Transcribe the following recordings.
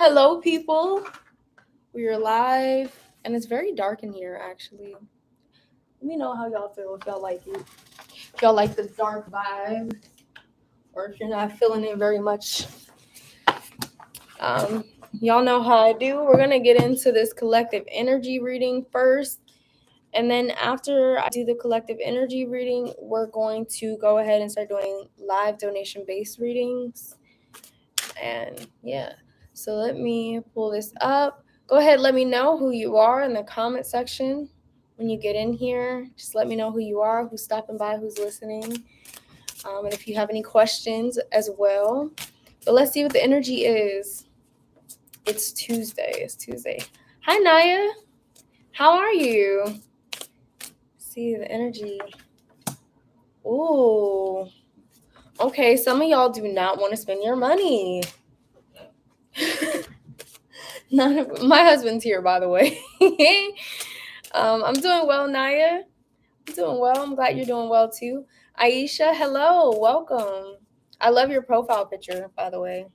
Hello, people. We are live, and it's very dark in here, actually. Let me know how y'all feel, if y'all like it. If y'all like the dark vibe, or if you're not feeling it very much. Um, y'all know how I do. We're going to get into this collective energy reading first. And then after I do the collective energy reading, we're going to go ahead and start doing live donation-based readings. And yeah, so let me pull this up. Go ahead, let me know who you are in the comment section when you get in here. Just let me know who you are, who's stopping by, who's listening, and if you have any questions as well. But let's see what the energy is. It's Tuesday. Hi, Naya. How are you? See the energy. Ooh. Okay, some of y'all do not want to spend your money. My husband's here, by the way. I'm doing well, Naya. I'm doing well. I'm glad you're doing well too. Aisha, hello, welcome. I love your profile picture, by the way.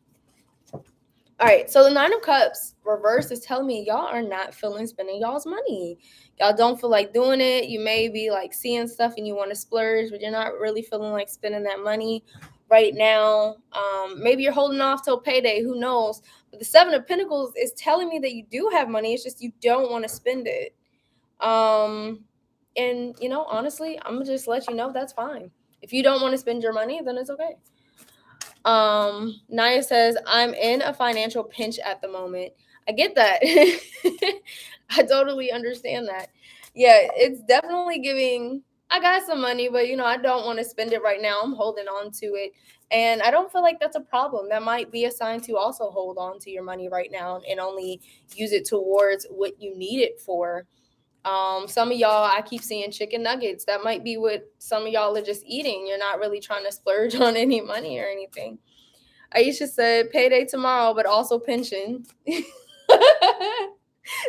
All right, so the Nine of Cups reverse is telling me y'all are not feeling spending y'all's money. Y'all don't feel like doing it. You may be like seeing stuff and you want to splurge, but you're not really feeling like spending that money right now. Maybe you're holding off till payday. Who knows? But the Seven of Pentacles is telling me that you do have money. It's just you don't want to spend it. And honestly, I'm gonna just let you know that's fine. If you don't want to spend your money, then it's okay. Naya says, I'm in a financial pinch at the moment. I get that. I totally understand that. Yeah, it's definitely giving, I got some money, but I don't want to spend it right now. I'm holding on to it. And I don't feel like that's a problem. That might be a sign to also hold on to your money right now and only use it towards what you need it for. Some of y'all, I keep seeing chicken nuggets. That might be what some of y'all are just eating. You're not really trying to splurge on any money or anything. Aisha said, payday tomorrow, but also pension. This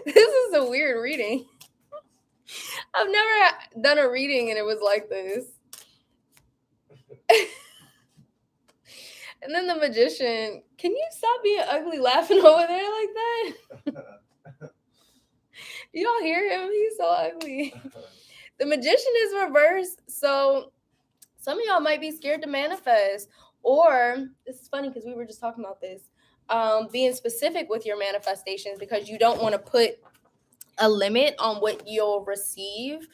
is a weird reading. I've never done a reading and it was like this. And then the magician, can you stop being ugly laughing over there like that? Y'all hear him? He's so ugly. The magician is reversed. So some of y'all might be scared to manifest. Or, this is funny because we were just talking about this, being specific with your manifestations because you don't want to put a limit on what you'll receive.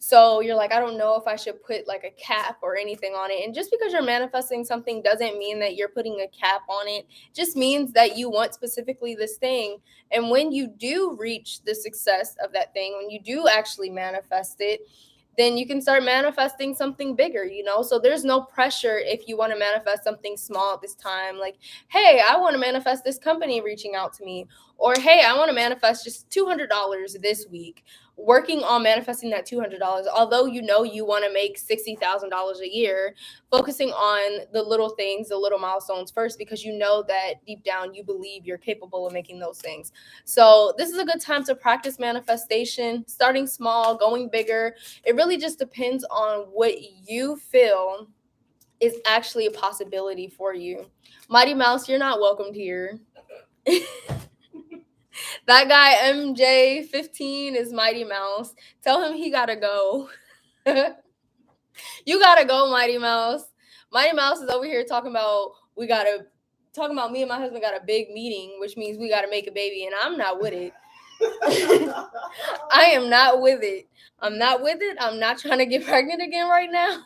So you're like, I don't know if I should put like a cap or anything on it. And just because you're manifesting something doesn't mean that you're putting a cap on it. It just means that you want specifically this thing. And when you do reach the success of that thing, when you do actually manifest it, then you can start manifesting something bigger, So there's no pressure if you want to manifest something small at this time. Like, hey, I want to manifest this company reaching out to me. Or, hey, I want to manifest just $200 this week. Working on manifesting that $200, although you want to make $60,000 a year, focusing on the little things, the little milestones first, because you know that deep down you believe you're capable of making those things. So this is a good time to practice manifestation, starting small, going bigger. It really just depends on what you feel is actually a possibility for you. Mighty Mouse, you're not welcomed here. That guy MJ15 is Mighty Mouse. Tell him he gotta go. You gotta go, Mighty Mouse. Mighty Mouse is over here talking about me and my husband got a big meeting, which means we gotta make a baby, and I'm not with it. I am not with it. I'm not with it. I'm not trying to get pregnant again right now.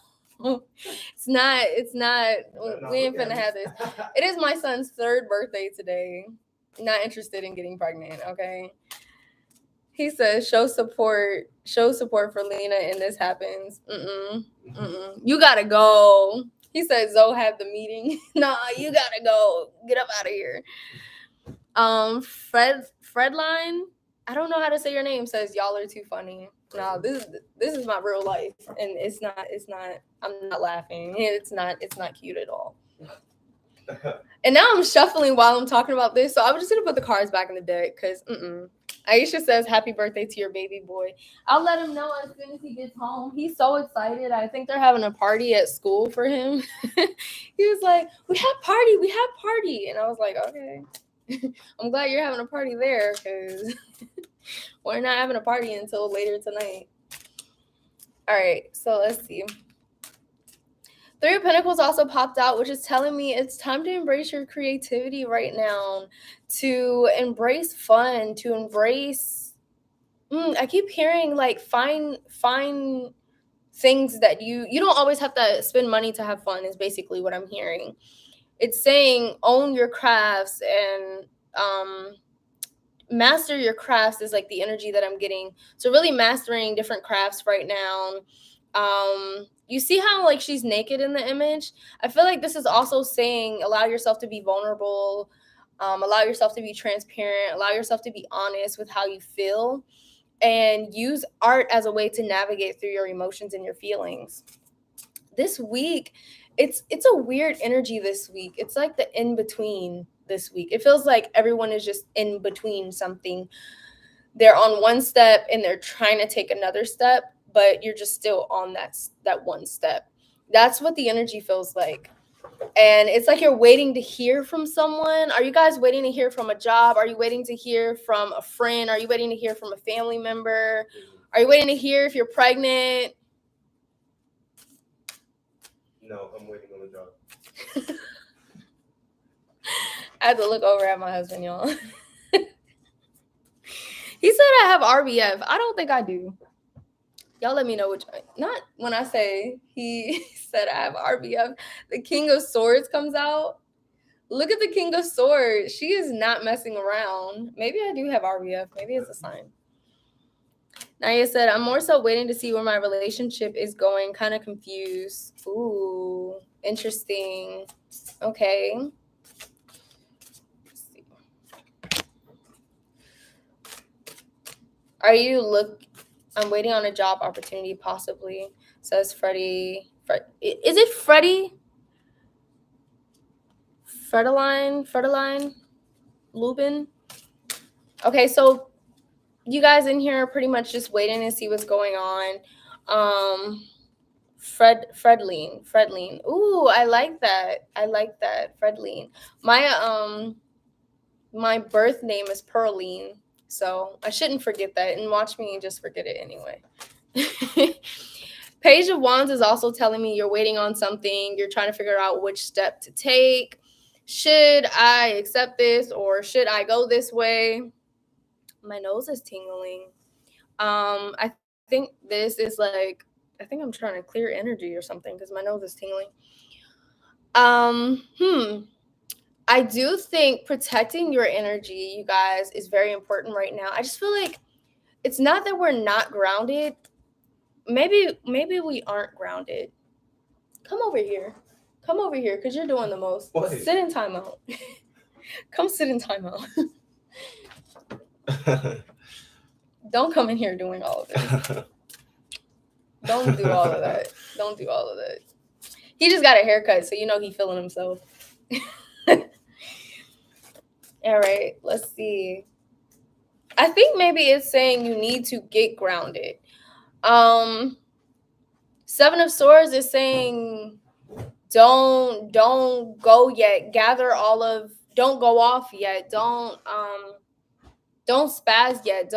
It's not. We ain't finna have this. It is my son's 3rd birthday today. Not interested in getting pregnant, okay? He says, show support for Lina and this happens. You gotta go. He said Zoe had the meeting. Nah, you gotta go. Get up out of here. Fredline, I don't know how to say your name, says y'all are too funny. No, this is my real life. And it's not I'm not laughing. It's not cute at all. And now I'm shuffling while I'm talking about this, so I'm just gonna put the cards back in the deck because Aisha says happy birthday to your baby boy. I'll let him know as soon as he gets home. He's so excited. I think they're having a party at school for him. He was like, we have party, and I was like, okay. I'm glad you're having a party there, because we're not having a party until later tonight. All right, so let's see. Three of Pentacles also popped out, which is telling me it's time to embrace your creativity right now, to embrace fun, to embrace. I keep hearing like find things that you don't always have to spend money to have fun. Is basically what I'm hearing. It's saying own your crafts and master your crafts is like the energy that I'm getting. So really mastering different crafts right now. You see how like she's naked in the image? I feel like this is also saying allow yourself to be vulnerable, allow yourself to be transparent, allow yourself to be honest with how you feel, and use art as a way to navigate through your emotions and your feelings. This week, it's a weird energy this week. It's like the in between this week. It feels like everyone is just in between something. They're on one step and they're trying to take another step, but you're just still on that one step. That's what the energy feels like. And it's like you're waiting to hear from someone. Are you guys waiting to hear from a job? Are you waiting to hear from a friend? Are you waiting to hear from a family member? Are you waiting to hear if you're pregnant? No, I'm waiting on a job. I had to look over at my husband, y'all. He said I have RBF. I don't think I do. Y'all let me know which. Not when I say he said I have RBF. The King of Swords comes out. Look at the King of Swords. She is not messing around. Maybe I do have RBF. Maybe it's a sign. Naya said, I'm more so waiting to see where my relationship is going. Kind of confused. Ooh, interesting. Okay. Let's see. Are you I'm waiting on a job opportunity, possibly, says Freddie. Is it Freddie? Fredeline? Lubin? Okay, so you guys in here are pretty much just waiting to see what's going on. Fredline. Ooh, I like that. Fredline. My birth name is Pearline, so I shouldn't forget that. And watch me just forget it anyway. Page of Wands is also telling me you're waiting on something. You're trying to figure out which step to take. Should I accept this or should I go this way? My nose is tingling. I think this is like, I think I'm trying to clear energy or something because my nose is tingling. I do think protecting your energy, you guys, is very important right now. I just feel like it's not that we're not grounded. Maybe we aren't grounded. Come over here because you're doing the most. What? Sit in timeout. Come sit in timeout. Don't come in here doing all of this. Don't do all of that. He just got a haircut, so you know he's feeling himself. All right, let's see. I think maybe it's saying you need to get grounded. Seven of Swords is saying don't go yet. Don't go off yet. Don't spaz yet.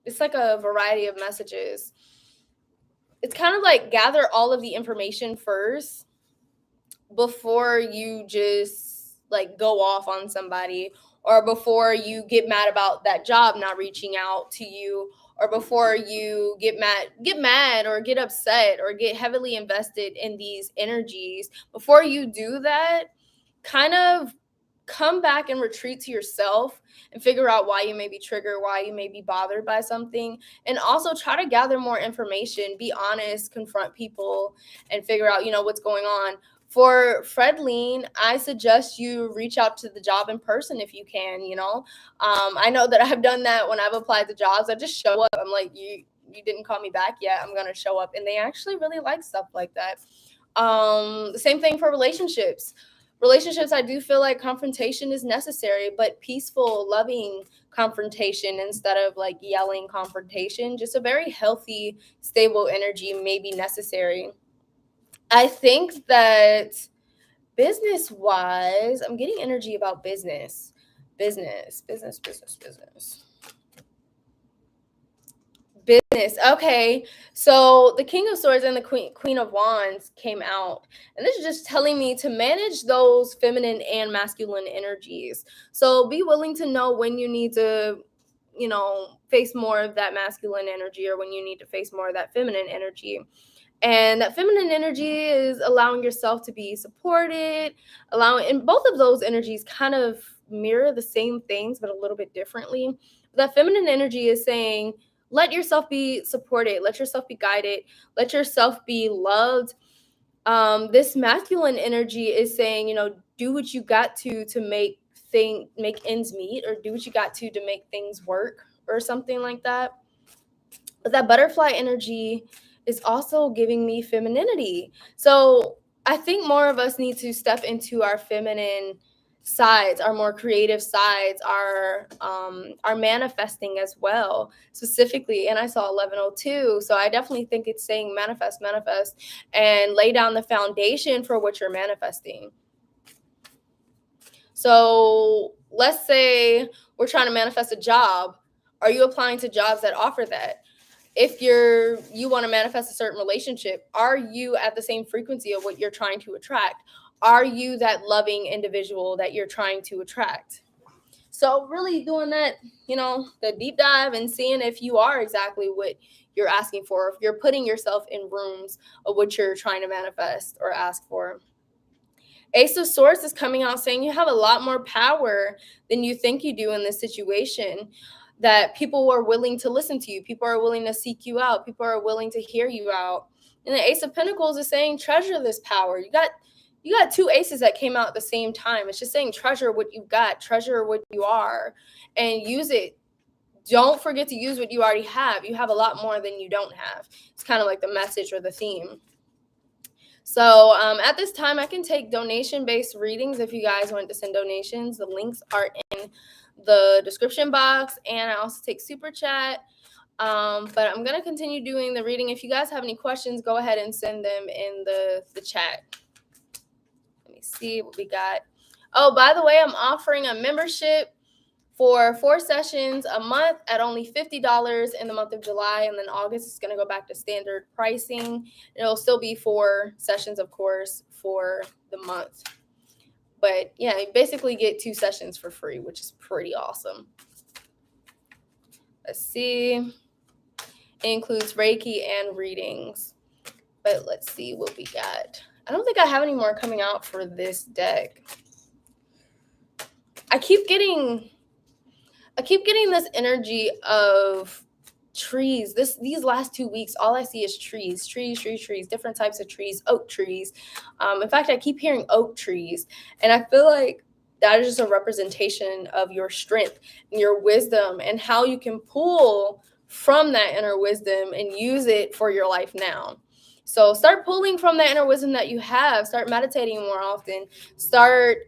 It's like a variety of messages. It's kind of like gather all of the information first before you just like go off on somebody, or before you get mad about that job not reaching out to you, or before you get mad or get upset or get heavily invested in these energies. Before you do that, kind of come back and retreat to yourself and figure out why you may be triggered, why you may be bothered by something, and also try to gather more information, be honest, confront people, and figure out, what's going on. For Fredline, I suggest you reach out to the job in person if you can, I know that I've done that when I've applied to jobs. I just show up. I'm like, you didn't call me back yet. I'm going to show up. And they actually really like stuff like that. The same thing for relationships. I do feel like confrontation is necessary, but peaceful, loving confrontation instead of like yelling confrontation. Just a very healthy, stable energy may be necessary. I think that business-wise, I'm getting energy about business. Business. Business. Okay. So the King of Swords and the Queen of Wands came out. And this is just telling me to manage those feminine and masculine energies. So be willing to know when you need to, face more of that masculine energy or when you need to face more of that feminine energy. And that feminine energy is allowing yourself to be supported, and both of those energies kind of mirror the same things, but a little bit differently. That feminine energy is saying, let yourself be supported, let yourself be guided, let yourself be loved. This masculine energy is saying, do what you got to make ends meet, or do what you got to make things work, or something like that. But that butterfly energy is also giving me femininity. So I think more of us need to step into our feminine sides, our more creative sides, our manifesting as well, specifically. And I saw 1102, so I definitely think it's saying manifest, and lay down the foundation for what you're manifesting. So let's say we're trying to manifest a job. Are you applying to jobs that offer that? If you want to manifest a certain relationship, are you at the same frequency of what you're trying to attract? Are you that loving individual that you're trying to attract? So really doing that, the deep dive and seeing if you are exactly what you're asking for, if you're putting yourself in rooms of what you're trying to manifest or ask for. Ace of Swords is coming out saying you have a lot more power than you think you do in this situation, that people are willing to listen to you. People are willing to seek you out. People are willing to hear you out. And the Ace of Pentacles is saying treasure this power. You got two aces that came out at the same time. It's just saying treasure what you got, treasure what you are, and use it. Don't forget to use what you already have. You have a lot more than you don't have. It's kind of like the message or the theme. So at this time, I can take donation-based readings if you guys want to send donations. The links are in the description box, and I also take super chat. But I'm going to continue doing the reading. If you guys have any questions, go ahead and send them in the chat. Let me see what we got. Oh, by the way, I'm offering a membership for 4 sessions a month at only $50 in the month of July. And then August is going to go back to standard pricing. It'll still be 4 sessions, of course, for the month. But yeah, you basically get 2 sessions for free, which is pretty awesome. Let's see. It includes Reiki and readings. But let's see what we got. I don't think I have any more coming out for this deck. I keep getting this energy of trees. These last 2 weeks, all I see is trees, different types of trees, oak trees. In fact, I keep hearing oak trees, and I feel like that is just a representation of your strength and your wisdom and how you can pull from that inner wisdom and use it for your life now. So start pulling from that inner wisdom that you have. Start meditating more often. Start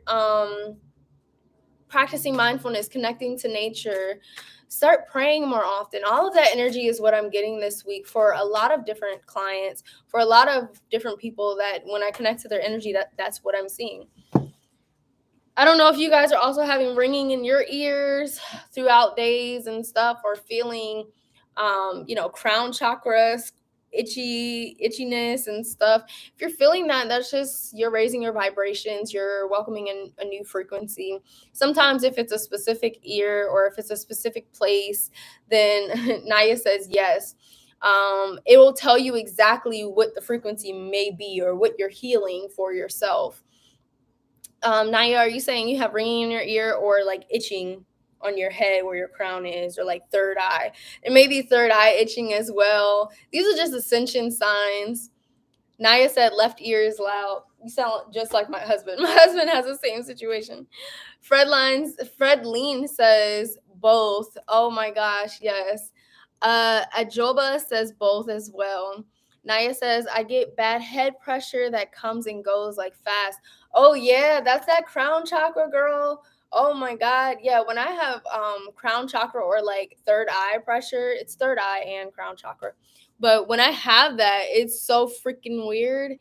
practicing mindfulness, connecting to nature. Start praying more often. All of that energy is what I'm getting this week for a lot of different clients, for a lot of different people, that when I connect to their energy, that's what I'm seeing. I don't know if you guys are also having ringing in your ears throughout days and stuff, or feeling, crown chakras, itchiness and stuff. If you're feeling that, that's just you're raising your vibrations. You're welcoming in a new frequency. Sometimes if it's a specific ear or if it's a specific place, then Naya says yes. It will tell you exactly what the frequency may be or what you're healing for yourself. Naya, are you saying you have ringing in your ear or like itching on your head where your crown is, or like third eye? And maybe third eye itching as well. These are just ascension signs. Naya said left ear is loud. You sound just like my husband. My husband has the same situation. Fred Lean says both. Oh my gosh, yes. Ajoba says both as well. Naya says, I get bad head pressure that comes and goes like fast. Oh yeah, that's that crown chakra, girl. Oh my God. Yeah, when I have crown chakra or like third eye pressure, it's third eye and crown chakra. But when I have that, it's so freaking weird,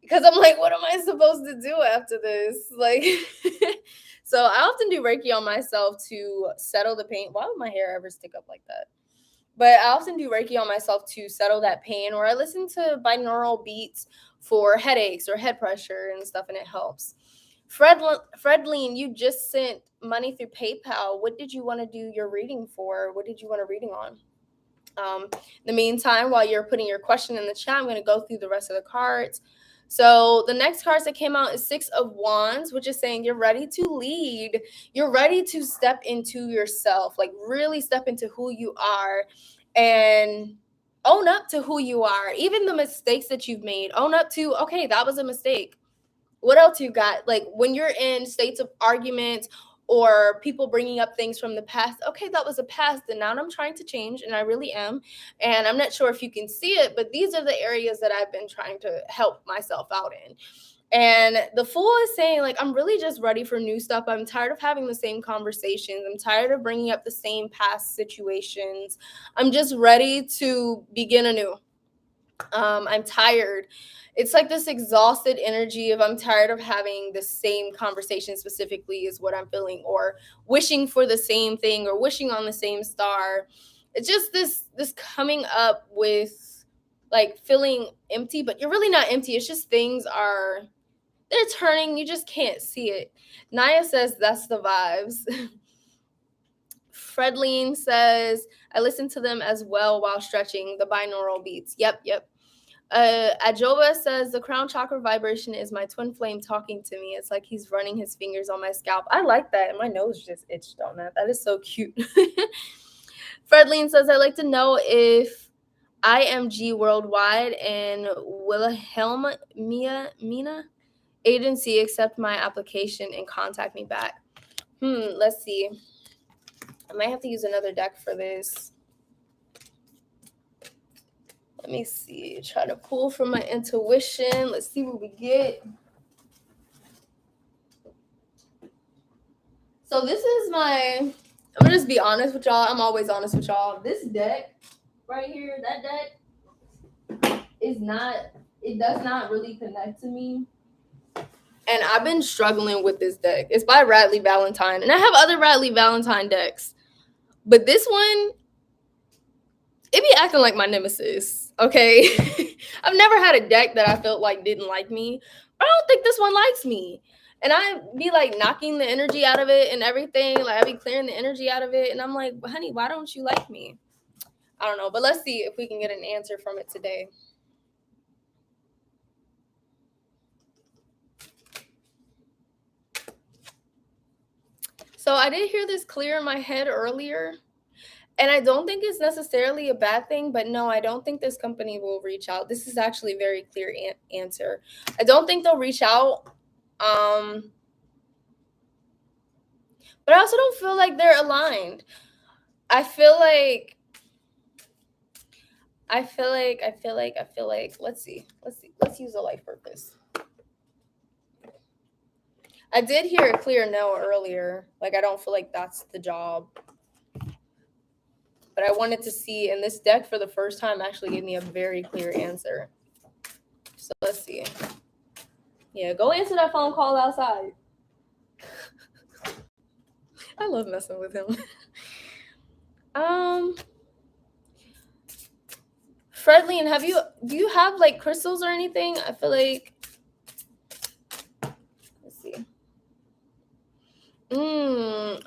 because I'm like, what am I supposed to do after this? Like, So I often do Reiki on myself to settle the pain. Why would my hair ever stick up like that? But I often do Reiki on myself to settle that pain, or I listen to binaural beats for headaches or head pressure and stuff, and it helps. Fredleen, you just sent money through PayPal. What did you want to do your reading for? What did you want a reading on? In the meantime, while you're putting your question in the chat, I'm going to go through the rest of the cards. So the next cards that came out is Six of Wands, which is saying you're ready to lead. You're ready to step into yourself, like really step into who you are and own up to who you are. Even the mistakes that you've made, own up to, okay, that was a mistake. What else you got? Like when you're in states of arguments or people bringing up things from the past, okay, that was a past, and now I'm trying to change, and I really am. And I'm not sure if you can see it, but these are the areas that I've been trying to help myself out in. And the Fool is saying, like, I'm really just ready for new stuff. I'm tired of having the same conversations. I'm tired of bringing up the same past situations. I'm just ready to begin anew. I'm tired. It's like this exhausted energy of I'm tired of having the same conversation specifically is what I'm feeling, or wishing for the same thing, or wishing on the same star. It's just this coming up with like feeling empty, but you're really not empty. It's just things are, they're turning, you just can't see it. Naya says that's the vibes. Fredleen says I listen to them as well while stretching, the binaural beats. Yep. Ajoba says the crown chakra vibration is my twin flame talking to me. It's like he's running his fingers on my scalp. I like that. And my nose just itched on that. That is so cute. Fredleen says I'd like to know if IMG Worldwide and Wilhelmina agency accept my application and contact me back. Let's see. I might have to use another deck for this. Let me see. Try to pull from my intuition. Let's see what we get. So this is I'm gonna just be honest with y'all. I'm always honest with y'all. This deck right here, that deck it does not really connect to me. And I've been struggling with this deck. It's by Radley Valentine. And I have other Radley Valentine decks. But this one, it be acting like my nemesis, okay? I've never had a deck that I felt like didn't like me. But I don't think this one likes me. And I be like knocking the energy out of it and everything. Like I be clearing the energy out of it. And I'm like, honey, why don't you like me? I don't know. But let's see if we can get an answer from it today. So I did hear this clear in my head earlier. And I don't think it's necessarily a bad thing, but no, I don't think this company will reach out. This is actually a very clear answer. I don't think they'll reach out. But I also don't feel like they're aligned. I feel like, let's see. Let's use a life purpose. I did hear a clear no earlier. Like, I don't feel like that's the job. But I wanted to see, and this deck for the first time actually gave me a very clear answer. So let's see. Yeah, go answer that phone call outside. I love messing with him. Fredleen, do you have like crystals or anything? I feel like, let's see.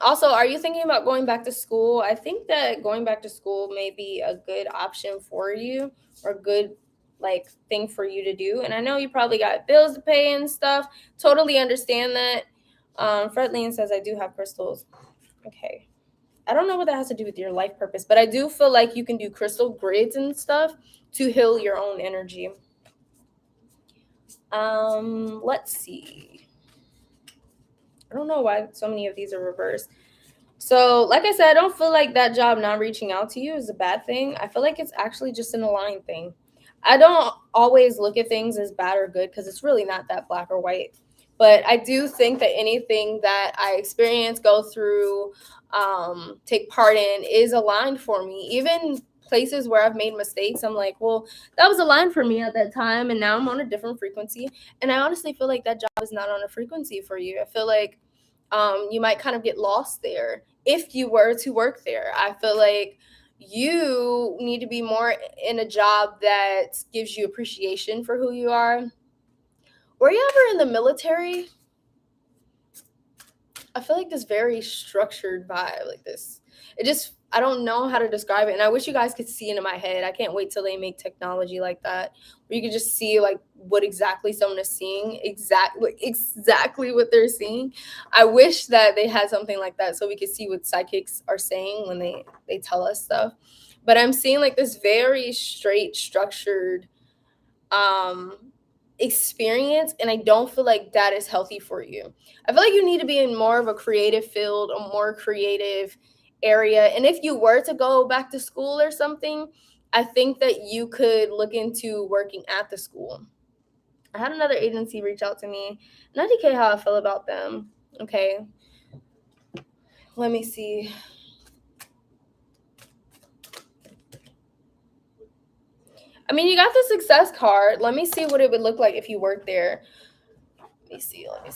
Also, are you thinking about going back to school? I think that going back to school may be a good option for you, or good like thing for you to do. And I know you probably got bills to pay and stuff. Totally understand that. Fredleen says I do have crystals. Okay. I don't know what that has to do with your life purpose, but I do feel like you can do crystal grids and stuff to heal your own energy. Let's see. I don't know why so many of these are reversed. So, like I said, I don't feel like that job not reaching out to you is a bad thing. I feel like it's actually just an aligned thing. I don't always look at things as bad or good because it's really not that black or white. But I do think that anything that I experience, go through, take part in is aligned for me. Even places where I've made mistakes, I'm like, well, that was aligned for me at that time, and now I'm on a different frequency. And I honestly feel like that job is not on a frequency for you. I feel like You might kind of get lost there if you were to work there. I feel like you need to be more in a job that gives you appreciation for who you are. Were you ever in the military? I feel like this very structured vibe, like this. It just, I don't know how to describe it, and I wish you guys could see it in my head. I can't wait till they make technology like that, where you can just see like what exactly someone is seeing, exactly what they're seeing. I wish that they had something like that so we could see what psychics are saying when they tell us stuff. But I'm seeing like this very straight, structured um experience, and I don't feel like that is healthy for you. I feel like you need to be in more of a creative field, a more creative area. And if you were to go back to school or something, I think that you could look into working at the school. I had another agency reach out to me, and I didn't care how I feel about them. Okay, let me see. I mean, you got the success card. Let me see what it would look like if you worked there. Let me see. I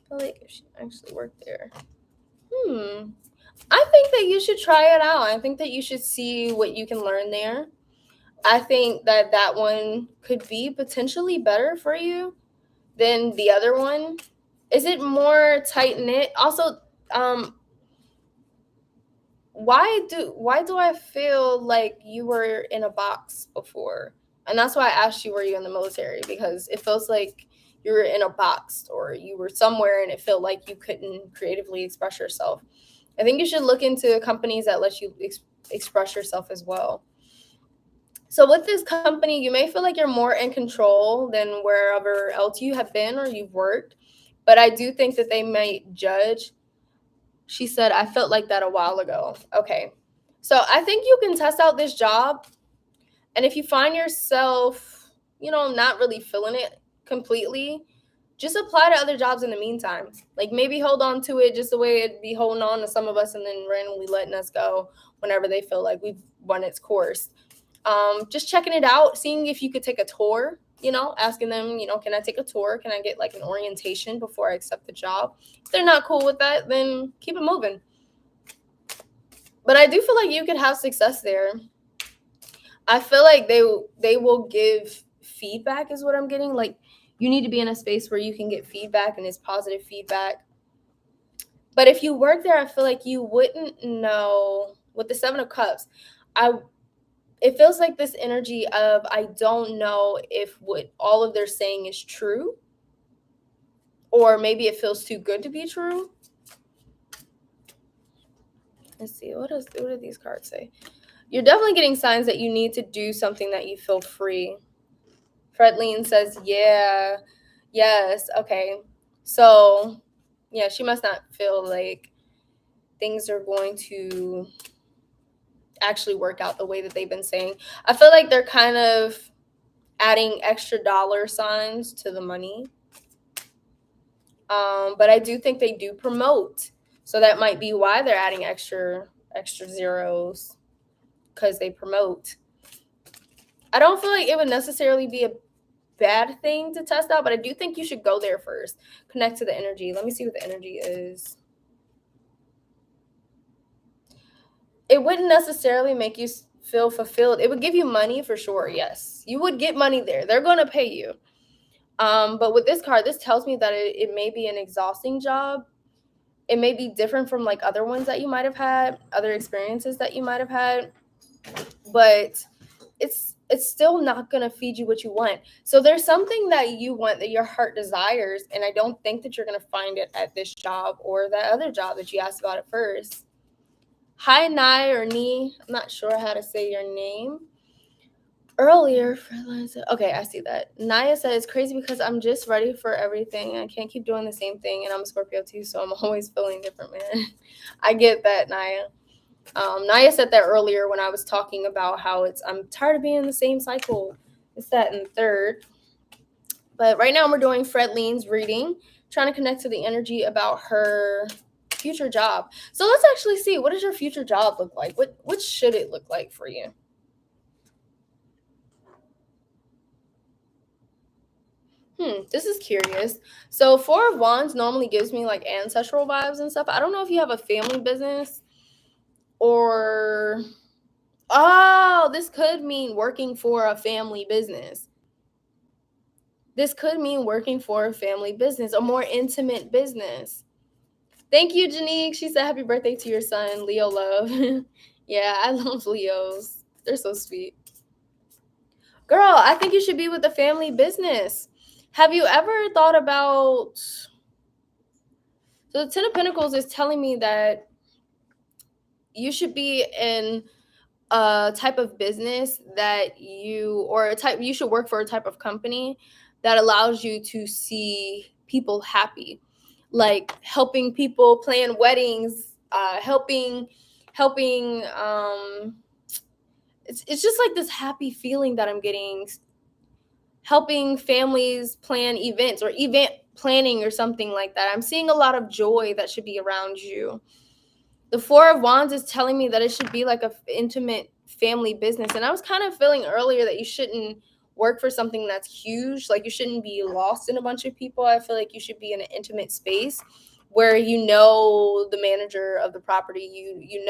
feel like if she actually worked there. I think that you should try it out. I think that you should see what you can learn there. I think that that one could be potentially better for you than the other one. Is it more tight knit? Also, um, why do I feel like you were in a box before? And that's why I asked you, were you in the military? Because it feels like you were in a box, or you were somewhere and it felt like you couldn't creatively express yourself. I think you should look into companies that let you express yourself as well. So with this company, you may feel like you're more in control than wherever else you have been or you've worked, but I do think that they might judge. She said, I felt like that a while ago. Okay. So I think you can test out this job. And if you find yourself, not really feeling it completely, just apply to other jobs in the meantime. Like maybe hold on to it just the way it'd be holding on to some of us and then randomly letting us go whenever they feel like we've run its course. Just checking it out, seeing if you could take a tour, asking them, can I take a tour? Can I get like an orientation before I accept the job? If they're not cool with that, then keep it moving. But I do feel like you could have success there. I feel like they will give feedback is what I'm getting. Like you need to be in a space where you can get feedback and it's positive feedback. But if you work there, I feel like you wouldn't know with the 7 of Cups. I It feels like this energy of I don't know if what all of they're saying is true, or maybe it feels too good to be true. Let's see, what do these cards say? You're definitely getting signs that you need to do something that you feel free. Fredleen says, yeah, yes, okay. So, yeah, she must not feel like things are going to actually work out the way that they've been saying. I feel like they're kind of adding extra dollar signs to the money. But I do think they do promote. So that might be why they're adding extra zeros, because they promote. I don't feel like it would necessarily be a bad thing to test out, but I do think you should go there first. Connect to the energy. Let me see what the energy is. It wouldn't necessarily make you feel fulfilled. It would give you money for sure. Yes, you would get money there. They're going to pay you. But with this card, this tells me that it may be an exhausting job. It may be different from like other ones that you might have had, other experiences that you might have had, but it's still not going to feed you what you want. So there's something that you want that your heart desires, and I don't think that you're going to find it at this job or that other job that you asked about at first. Hi, Nai or Nee. I'm not sure how to say your name. Earlier, okay, I see that. Naya said it's crazy because I'm just ready for everything. I can't keep doing the same thing, and I'm a Scorpio too, so I'm always feeling different, man. I get that, Naya. Naya said that earlier when I was talking about how I'm tired of being in the same cycle. It's that in third. But right now we're doing Fredleen's reading, trying to connect to the energy about her future job. So let's actually see, what does your future job look like? What should it look like for you? This is curious. So Four of Wands normally gives me like ancestral vibes and stuff. I don't know if you have a family business or this could mean working for a family business. This could mean working for a family business, a more intimate business. Thank you, Janique. She said happy birthday to your son, Leo Love. Yeah, I love Leos. They're so sweet. Girl, I think you should be with a family business. Have you ever thought about... So the Ten of Pentacles is telling me that you should be in a type of business that you should work for a type of company that allows you to see people happy, like helping people plan weddings, helping it's just like this happy feeling that I'm getting, helping families plan events or event planning or something like that. I'm seeing a lot of joy that should be around you. The Four of Wands is telling me that it should be like a intimate family business. And I was kind of feeling earlier that you shouldn't work for something that's huge. Like you shouldn't be lost in a bunch of people. I feel like you should be in an intimate space where you know the manager of the property, you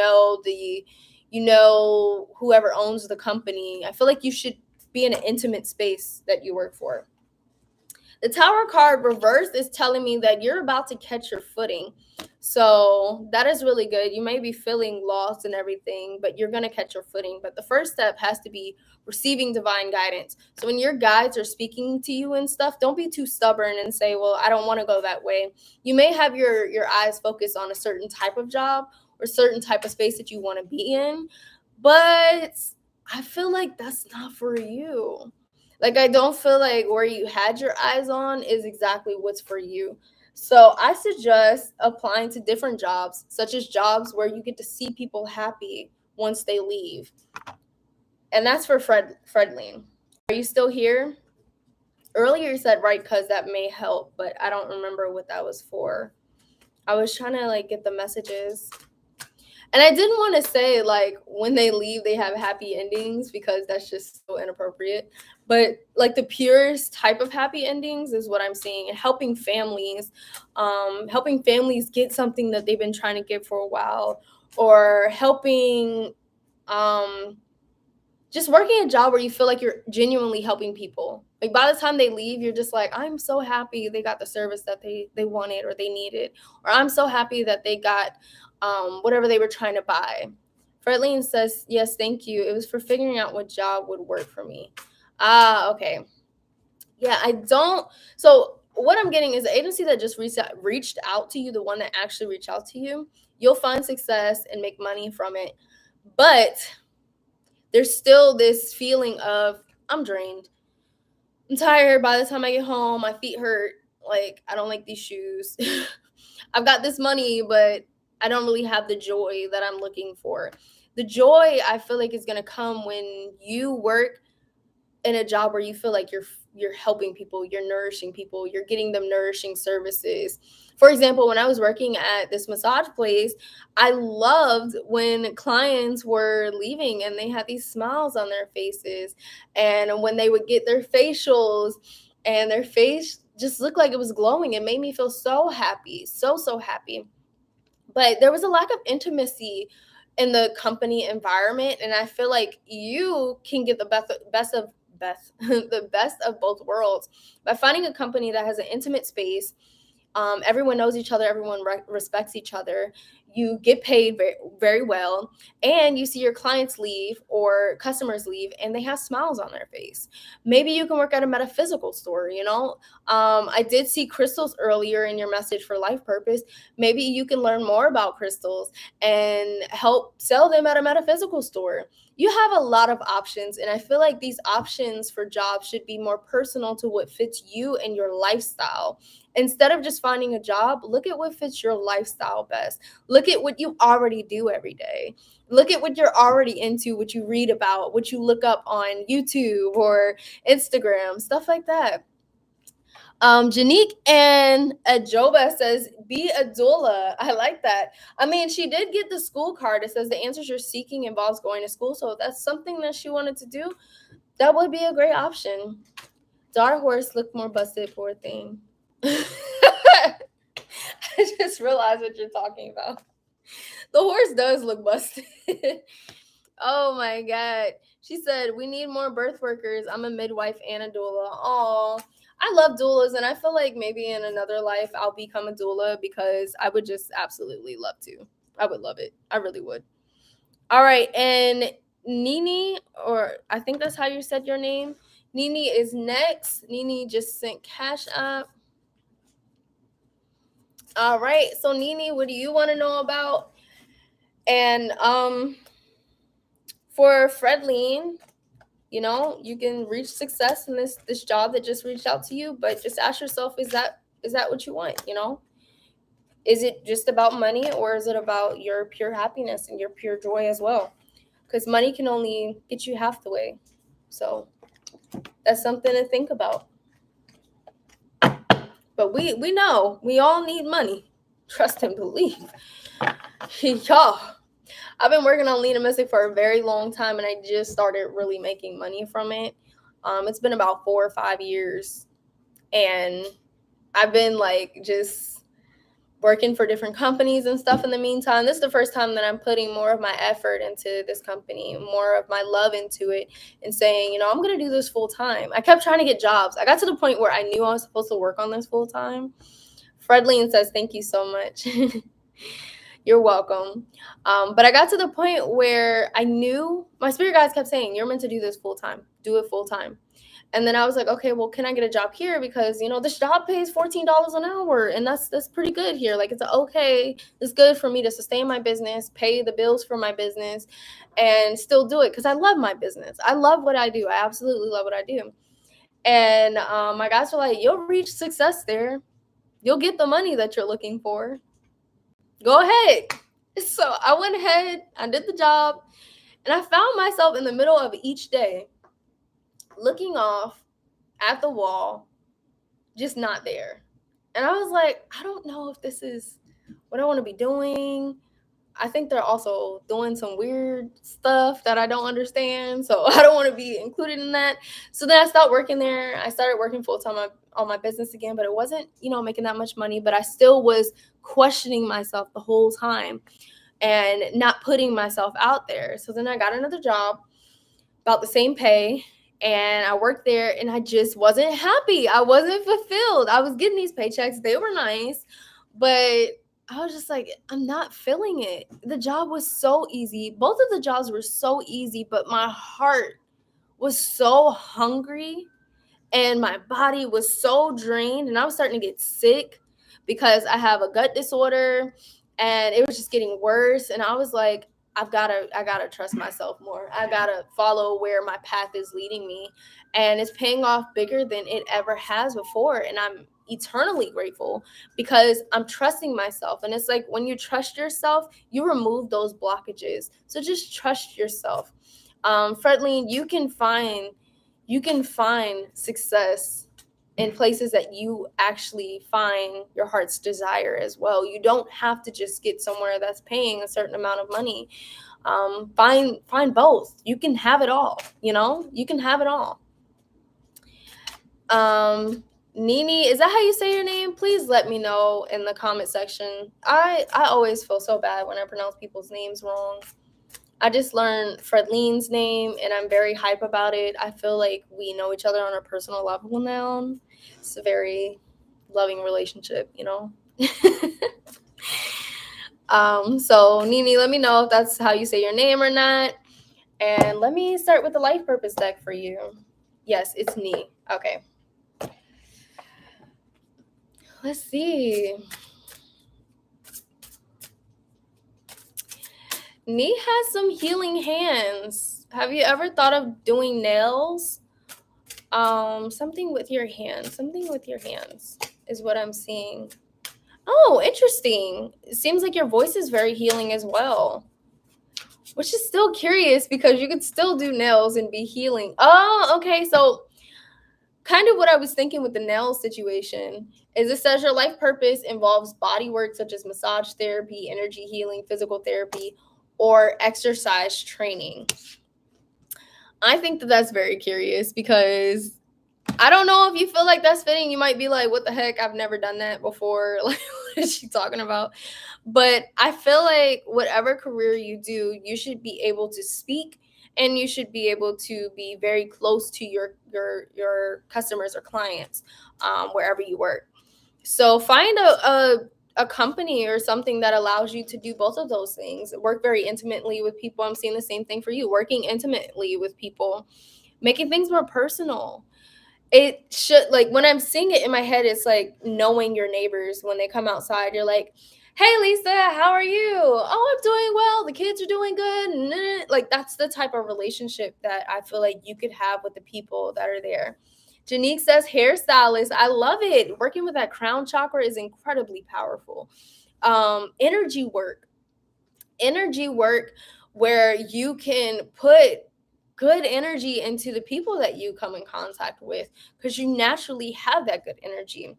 know whoever owns the company. I feel like you should be in an intimate space that you work for. The Tower card reversed is telling me that you're about to catch your footing. So that is really good. You may be feeling lost and everything, but you're going to catch your footing. But the first step has to be receiving divine guidance. So when your guides are speaking to you and stuff, don't be too stubborn and say, well, I don't want to go that way. You may have your eyes focused on a certain type of job or certain type of space that you want to be in, but I feel like that's not for you. Like, I don't feel like where you had your eyes on is exactly what's for you. So I suggest applying to different jobs, such as jobs where you get to see people happy once they leave. And that's for Fredline. Are you still here? Earlier you said right, because that may help, but I don't remember what that was for. I was trying to like get the messages. And I didn't want to say like when they leave they have happy endings because that's just so inappropriate. But like the purest type of happy endings is what I'm seeing, and helping families get something that they've been trying to get for a while, or helping just working a job where you feel like you're genuinely helping people. Like by the time they leave, you're just like, I'm so happy they got the service that they wanted or they needed, or I'm so happy that they got whatever they were trying to buy. Fredline says, yes, thank you. It was for figuring out what job would work for me. Okay. Yeah, I don't. So what I'm getting is the agency that just reached out to you, the one that actually reached out to you, you'll find success and make money from it. But there's still this feeling of, I'm drained. I'm tired. By the time I get home, my feet hurt. Like, I don't like these shoes. I've got this money, but I don't really have the joy that I'm looking for. The joy, I feel like, is going to come when you work in a job where you feel like you're helping people, you're nourishing people, you're getting them nourishing services. For example, when I was working at this massage place, I loved when clients were leaving and they had these smiles on their faces, and when they would get their facials and their face just looked like it was glowing. It made me feel so happy, so happy. But there was a lack of intimacy in the company environment, and I feel like you can get the best of the best of both worlds by finding a company that has an intimate space. Everyone knows each other, everyone respects each other, you get paid very, very well, and you see your clients leave or customers leave and they have smiles on their face. Maybe you can work at a metaphysical store. I did see crystals earlier in your message for life purpose. Maybe you can learn more about crystals and help sell them at a metaphysical store. You have a lot of options, and I feel like these options for jobs should be more personal to what fits you and your lifestyle. Instead of just finding a job, look at what fits your lifestyle best. Look at what you already do every day. Look at what you're already into, what you read about, what you look up on YouTube or Instagram, stuff like that. Janique and Ajoba says, be a doula. I like that. I mean, she did get the school card. It says the answers you're seeking involves going to school. So if that's something that she wanted to do, that would be a great option. Dark horse looked more busted, poor thing. I just realized what you're talking about. The horse does look busted. Oh my God. She said, we need more birth workers. I'm a midwife and a doula. Oh, I love doulas, and I feel like maybe in another life I'll become a doula because I would just absolutely love to. I would love it. I really would. All right. And Nini, or I think that's how you said your name. Nini is next. Nini just sent Cash App. All right. So Nini, what do you want to know about? And for Fredleen, you know, you can reach success in this job that just reached out to you, but just ask yourself, is that what you want? You know, is it just about money, or is it about your pure happiness and your pure joy as well? Because money can only get you half the way. So that's something to think about. But we know we all need money. Trust and believe. Y'all, I've been working on Lina Mystic for a very long time, and I just started really making money from it. It's been about 4 or 5 years, and I've been like just working for different companies and stuff in the meantime. This is the first time that I'm putting more of my effort into this company, more of my love into it, and saying, you know, I'm going to do this full time. I kept trying to get jobs. I got to the point where I knew I was supposed to work on this full time. Fredleen says, thank you so much. You're welcome. But I got to the point where I knew, my spirit guides kept saying, you're meant to do this full time. Do it full time. And then I was like, okay, well, can I get a job here? Because, you know, this job pays $14 an hour, and that's pretty good here. Like, it's good for me to sustain my business, pay the bills for my business, and still do it because I love my business. I love what I do. I absolutely love what I do. And my guys were like, you'll reach success there. You'll get the money that you're looking for. Go ahead. So I went ahead, I did the job, and I found myself in the middle of each day looking off at the wall, just not there. And I was like, I don't know if this is what I want to be doing. I think they're also doing some weird stuff that I don't understand. So I don't want to be included in that. So then I stopped working there. I started working full time on my business again, but it wasn't, you know, making that much money. But I still was questioning myself the whole time and not putting myself out there. So then I got another job, about the same pay, and I worked there, and I just wasn't happy. I wasn't fulfilled. I was getting these paychecks. They were nice, but I was just like, I'm not feeling it. The job was so easy. Both of the jobs were so easy, but my heart was so hungry and my body was so drained, and I was starting to get sick because I have a gut disorder, and it was just getting worse. And I was like, I gotta trust myself more. I gotta follow where my path is leading me, and it's paying off bigger than it ever has before. And I'm eternally grateful because I'm trusting myself. And it's like when you trust yourself, you remove those blockages. So just trust yourself. Fredleen, you can find success in places that you actually find your heart's desire as well. You don't have to just get somewhere that's paying a certain amount of money. Find both. You can have it all. You know, you can have it all. Nini, is that how you say your name? Please let me know in the comment section. I always feel so bad when I pronounce people's names wrong. I just learned Fredleen's name, and I'm very hype about it. I feel like we know each other on a personal level now. It's a very loving relationship, you know. So Nini, let me know if that's how you say your name or not. And let me start with the life purpose deck for you. Yes, it's Ni. Okay. Let's see. Ni has some healing hands. Have you ever thought of doing nails? Something with your hands. Something with your hands is what I'm seeing. Oh, interesting. It seems like your voice is very healing as well. Which is still curious because you could still do nails and be healing. Oh, okay. So kind of what I was thinking with the nail situation is it says your life purpose involves body work such as massage therapy, energy healing, physical therapy, or exercise training. I think that that's very curious because I don't know if you feel like that's fitting. You might be like, what the heck? I've never done that before. Like, what is she talking about? But I feel like whatever career you do, you should be able to speak, and you should be able to be very close to your customers or clients, wherever you work. So find a company or something that allows you to do both of those things. Work very intimately with people. I'm seeing the same thing for you. Working intimately with people, making things more personal. It should, like, when I'm seeing it in my head, it's like knowing your neighbors when they come outside. You're like, hey Lisa, how are you? Oh, I'm doing well, the kids are doing good. Like, that's the type of relationship that I feel like you could have with the people that are there. Janique says hairstylist. I love it. Working with that crown chakra is incredibly powerful. Energy work where you can put good energy into the people that you come in contact with, because you naturally have that good energy.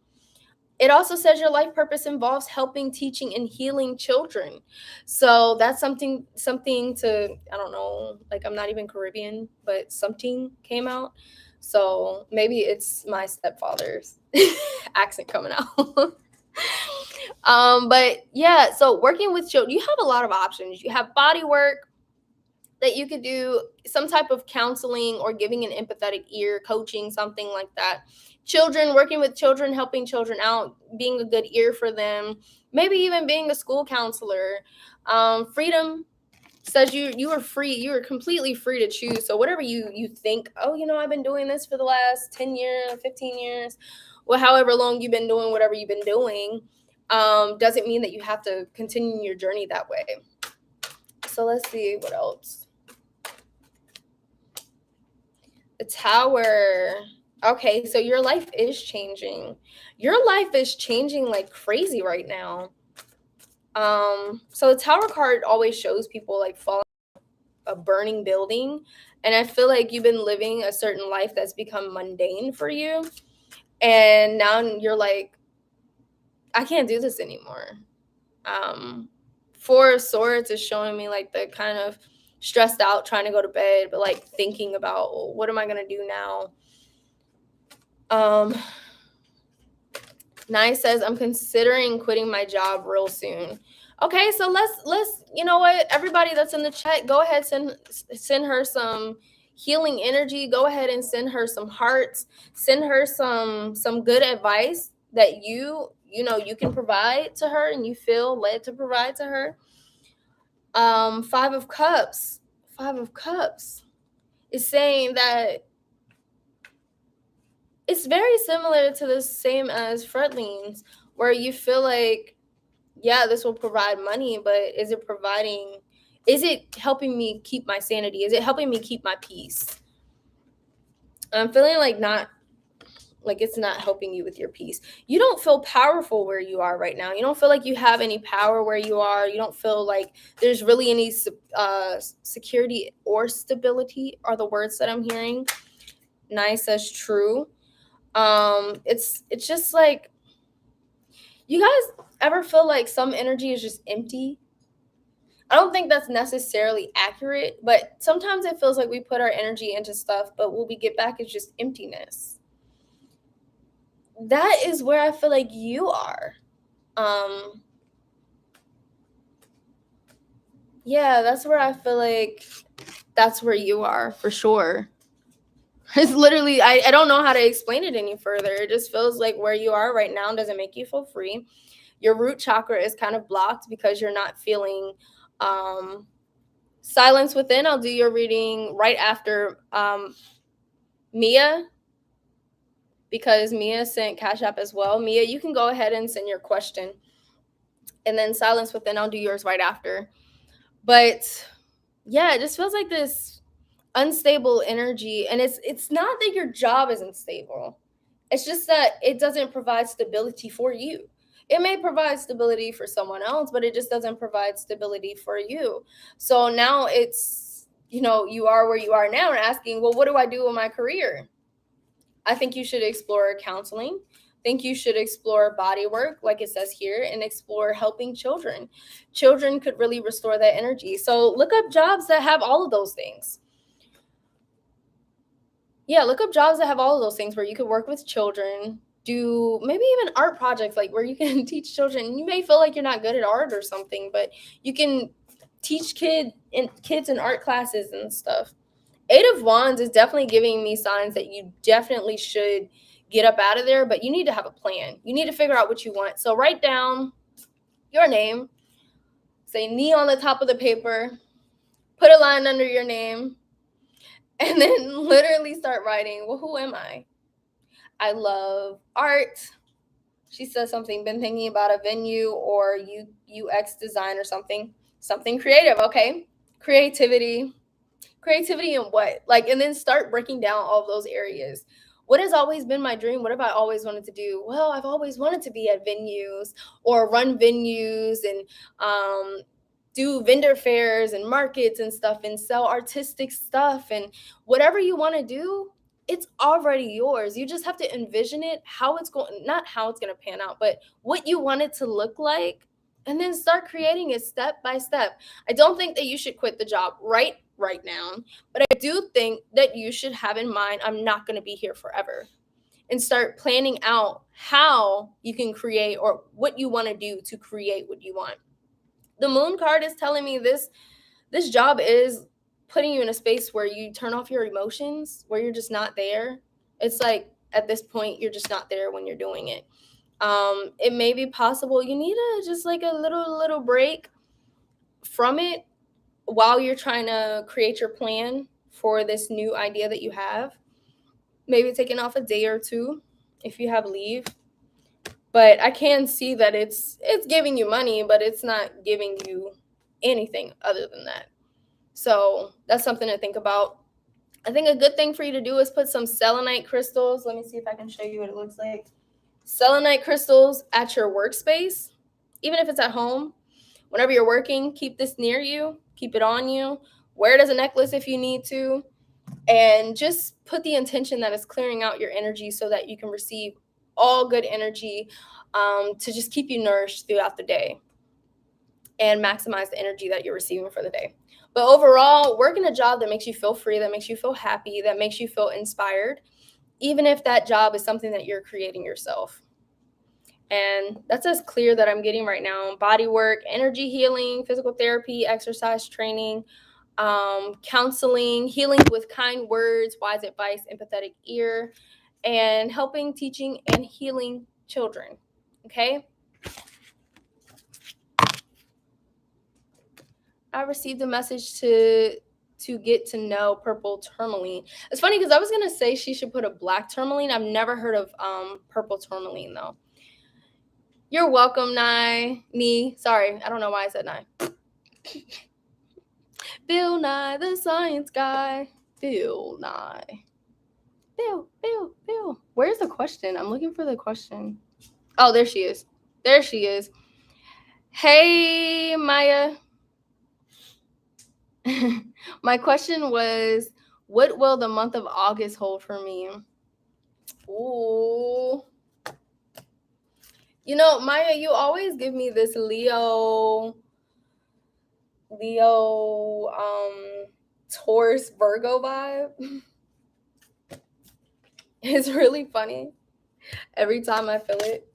It also says your life purpose involves helping, teaching, and healing children. So that's something to, I don't know, like, I'm not even Caribbean, but something came out. So maybe it's my stepfather's accent coming out. But yeah, so working with children, you have a lot of options. You have body work that you could do, some type of counseling or giving an empathetic ear, coaching, something like that. Children, working with children, helping children out, being a good ear for them, maybe even being a school counselor. Freedom says you are free, you are completely free to choose. So whatever you think, oh, I've been doing this for the last 10 years, 15 years, well, however long you've been doing whatever you've been doing, doesn't mean that you have to continue your journey that way. So let's see what else. The Tower. Okay, so your life is changing. Your life is changing like crazy right now. So the Tower card always shows people like falling a burning building, and I feel like you've been living a certain life that's become mundane for you, and now you're like, I can't do this anymore. Four of Swords is showing me like the kind of stressed out trying to go to bed, but like thinking about, well, what am I gonna do now? 9 says, I'm considering quitting my job real soon. Okay, so let's you know what, everybody that's in the chat, go ahead, send her some healing energy. Go ahead and send her some hearts. Send her some good advice that you can provide to her and you feel led to provide to her. 5 of Cups. 5 of Cups is saying that it's very similar to the same as Fretlings, where you feel like, yeah, this will provide money, but is it helping me keep my sanity? Is it helping me keep my peace? I'm feeling like it's not helping you with your peace. You don't feel powerful where you are right now. You don't feel like you have any power where you are. You don't feel like there's really any security or stability are the words that I'm hearing. 9 says true. It's just like, you guys ever feel like some energy is just empty? I don't think that's necessarily accurate, but sometimes it feels like we put our energy into stuff, but what we get back is just emptiness. That is where I feel like you are. Yeah, that's where I feel like that's where you are for sure. It's literally, I don't know how to explain it any further. It just feels like where you are right now doesn't make you feel free. Your root chakra is kind of blocked because you're not feeling silence within. I'll do your reading right after Mia, because Mia sent Cashapp as well. Mia, you can go ahead and send your question. And then silence within, I'll do yours right after. But yeah, it just feels like this unstable energy. And it's not that your job isn't stable. It's just that it doesn't provide stability for you. It may provide stability for someone else, but it just doesn't provide stability for you. So now it's, you are where you are now and asking, well, what do I do with my career? I think you should explore counseling. I think you should explore body work, like it says here, and explore helping children. Children could really restore that energy. So look up jobs that have all of those things. Yeah, look up jobs that have all of those things where you could work with children, do maybe even art projects, like where you can teach children. You may feel like you're not good at art or something, but you can teach kids in art classes and stuff. Eight of Wands is definitely giving me signs that you definitely should get up out of there, but you need to have a plan. You need to figure out what you want. So write down your name, say knee on the top of the paper, put a line under your name, and then literally start writing, well, who am I? I love art. She says something, been thinking about a venue or UX design or something creative, okay? Creativity. Creativity in what? Like, and then start breaking down all of those areas. What has always been my dream? What have I always wanted to do? Well, I've always wanted to be at venues or run venues and do vendor fairs and markets and stuff and sell artistic stuff and whatever you want to do, it's already yours. You just have to envision it, how it's going, not how it's going to pan out, but what you want it to look like, and then start creating it step by step. I don't think that you should quit the job right now, but I do think that you should have in mind, I'm not going to be here forever, and start planning out how you can create or what you want to do to create what you want. The moon card is telling me this job is putting you in a space where you turn off your emotions, where you're just not there. It's like at this point you're just not there when you're doing it. It may be possible you need just like a little break from it while you're trying to create your plan for this new idea that you have. Maybe taking off a day or two if you have leave. But I can see that it's giving you money, but it's not giving you anything other than that. So that's something to think about. I think a good thing for you to do is put some selenite crystals. Let me see if I can show you what it looks like. Selenite crystals at your workspace, even if it's at home. Whenever you're working, keep this near you, keep it on you. Wear it as a necklace if you need to. And just put the intention that it's clearing out your energy so that you can receive all good energy to just keep you nourished throughout the day and maximize the energy that you're receiving for the day. But overall, working a job that makes you feel free, that makes you feel happy, that makes you feel inspired, even if that job is something that you're creating yourself. And that's as clear that I'm getting right now. Body work, energy healing, physical therapy, exercise training, counseling, healing with kind words, wise advice, empathetic ear, and helping, teaching, and healing children. Okay? I received a message to get to know purple tourmaline. It's funny because I was gonna say she should put a black tourmaline. I've never heard of purple tourmaline though. You're welcome, Nee. Sorry, I don't know why I said Nye. Bill Nye, the science guy. Bill Nye. Bill. Where's the question? I'm looking for the question. Oh, there she is. Hey, Maya. My question was, what will the month of August hold for me? Ooh. You know, Maya, you always give me this Leo, Taurus, Virgo vibe. It's really funny every time I feel it.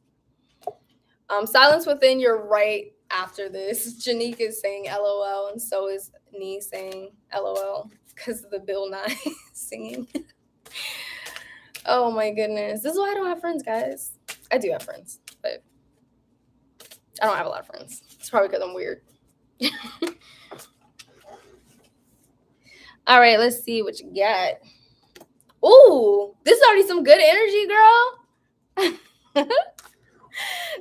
Silence within, you're right after this. Janique is saying LOL, and so is Nee saying LOL because of the Bill Nye singing. Oh my goodness. This is why I don't have friends, guys. I do have friends, but I don't have a lot of friends. It's probably because I'm weird. All right, let's see what you got. Ooh, this is already some good energy, girl.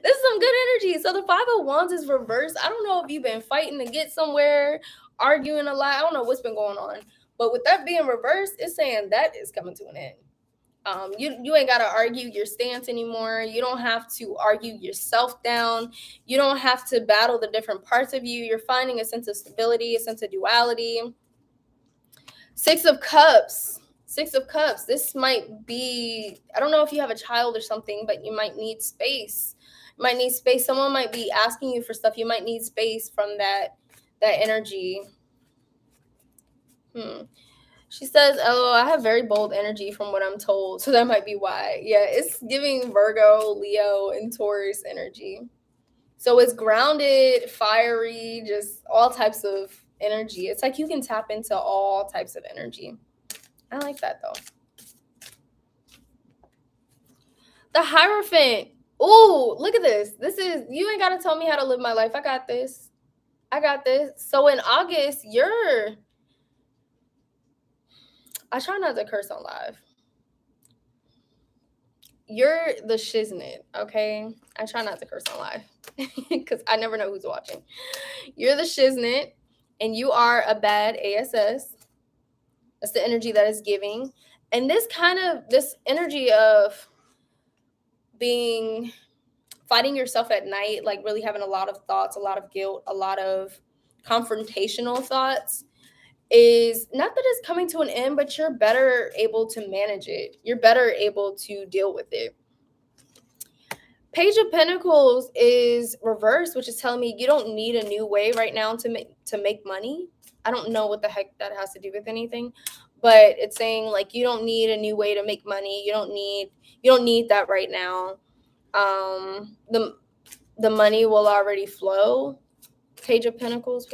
This is some good energy. So the Five of Wands is reversed. I don't know if you've been fighting to get somewhere, arguing a lot. I don't know what's been going on. But with that being reversed, it's saying that is coming to an end. You ain't got to argue your stance anymore. You don't have to argue yourself down. You don't have to battle the different parts of you. You're finding a sense of stability, a sense of duality. Six of Cups. This might be, I don't know if you have a child or something, but you might need space. Someone might be asking you for stuff. You might need space from that energy. She says, "LOL, I have very bold energy from what I'm told, so that might be why." Yeah, it's giving Virgo, Leo, and Taurus energy. So it's grounded, fiery, just all types of energy. It's like you can tap into all types of energy. I like that though. The Hierophant. Ooh, look at this. This is, you ain't got to tell me how to live my life. I got this. I got this. So in August, I try not to curse on live. You're the shiznit, okay? I try not to curse on live because I never know who's watching. You're the shiznit, and you are a bad ASS. That's the energy that is giving. And this energy of fighting yourself at night, like really having a lot of thoughts, a lot of guilt, a lot of confrontational thoughts, is not that it's coming to an end, but you're better able to manage it. You're better able to deal with it. Page of Pentacles is reversed, which is telling me you don't need a new way right now to make money. I don't know what the heck that has to do with anything, but it's saying like you don't need a new way to make money. You don't need that right now. The money will already flow. Page of Pentacles.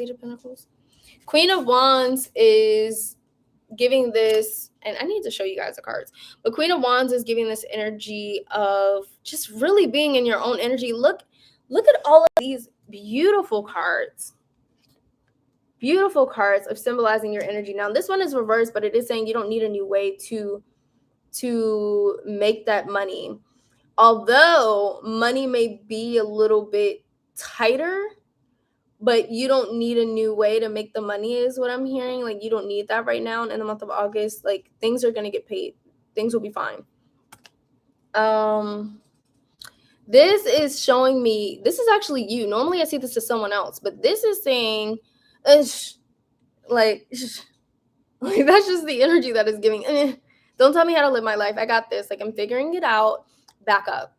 Queen of Wands is giving this, and I need to show you guys the cards, but Queen of Wands is giving this energy of just really being in your own energy. Look at all of these beautiful cards of symbolizing your energy. Now this one is reversed, but it is saying you don't need a new way to make that money, although money may be a little bit tighter, but you don't need a new way to make the money is what I'm hearing. Like you don't need that right now. And in the month of August, like things are going to get paid. Things will be fine. This is showing me, this is actually you. Normally I see this to someone else, but this is saying, like that's just the energy that is giving. Don't tell me how to live my life. I got this. Like I'm figuring it out. Back up.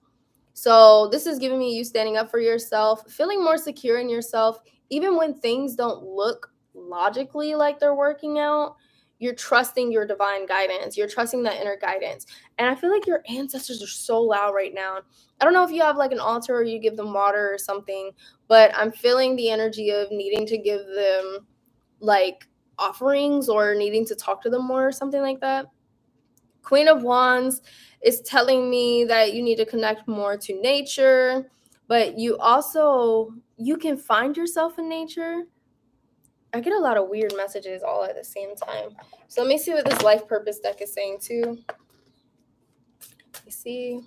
So this is giving me you standing up for yourself, feeling more secure in yourself, even when things don't look logically like they're working out. You're trusting your divine guidance. You're trusting that inner guidance. And I feel like your ancestors are so loud right now. I don't know if you have like an altar or you give them water or something, but I'm feeling the energy of needing to give them like offerings or needing to talk to them more or something like that. Queen of Wands is telling me that you need to connect more to nature, but you can find yourself in nature. I get a lot of weird messages all at the same time. So let me see what this life purpose deck is saying too. You see?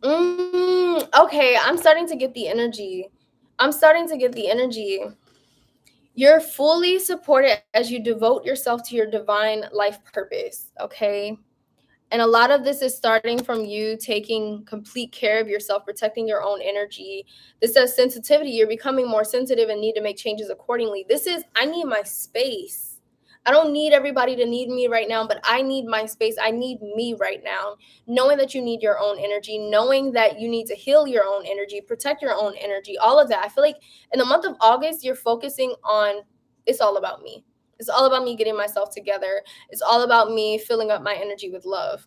Okay, I'm starting to get the energy. You're fully supported as you devote yourself to your divine life purpose, okay? And a lot of this is starting from you taking complete care of yourself, protecting your own energy. This says sensitivity. You're becoming more sensitive and need to make changes accordingly. This is, I need my space. I don't need everybody to need me right now, but I need my space. I need me right now. Knowing that you need your own energy, knowing that you need to heal your own energy, protect your own energy, all of that. I feel like in the month of August, you're focusing on, it's all about me. It's all about me getting myself together. It's all about me filling up my energy with love.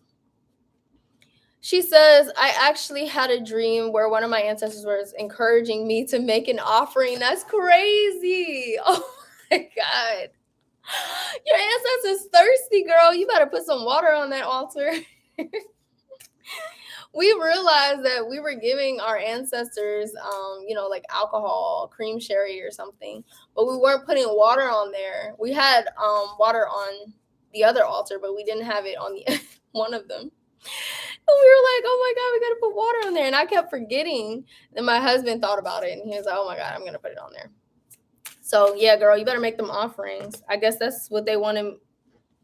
She says, I actually had a dream where one of my ancestors was encouraging me to make an offering. That's crazy. Oh my God. Your ancestors thirsty, girl. You better put some water on that altar. We realized that we were giving our ancestors, like alcohol, cream sherry or something, but we weren't putting water on there. We had water on the other altar, but we didn't have it on the one of them. And we were like, oh my God, we got to put water on there. And I kept forgetting. Then my husband thought about it and he was like, oh my God, I'm going to put it on there. So yeah, girl, you better make them offerings. I guess that's what they wanted.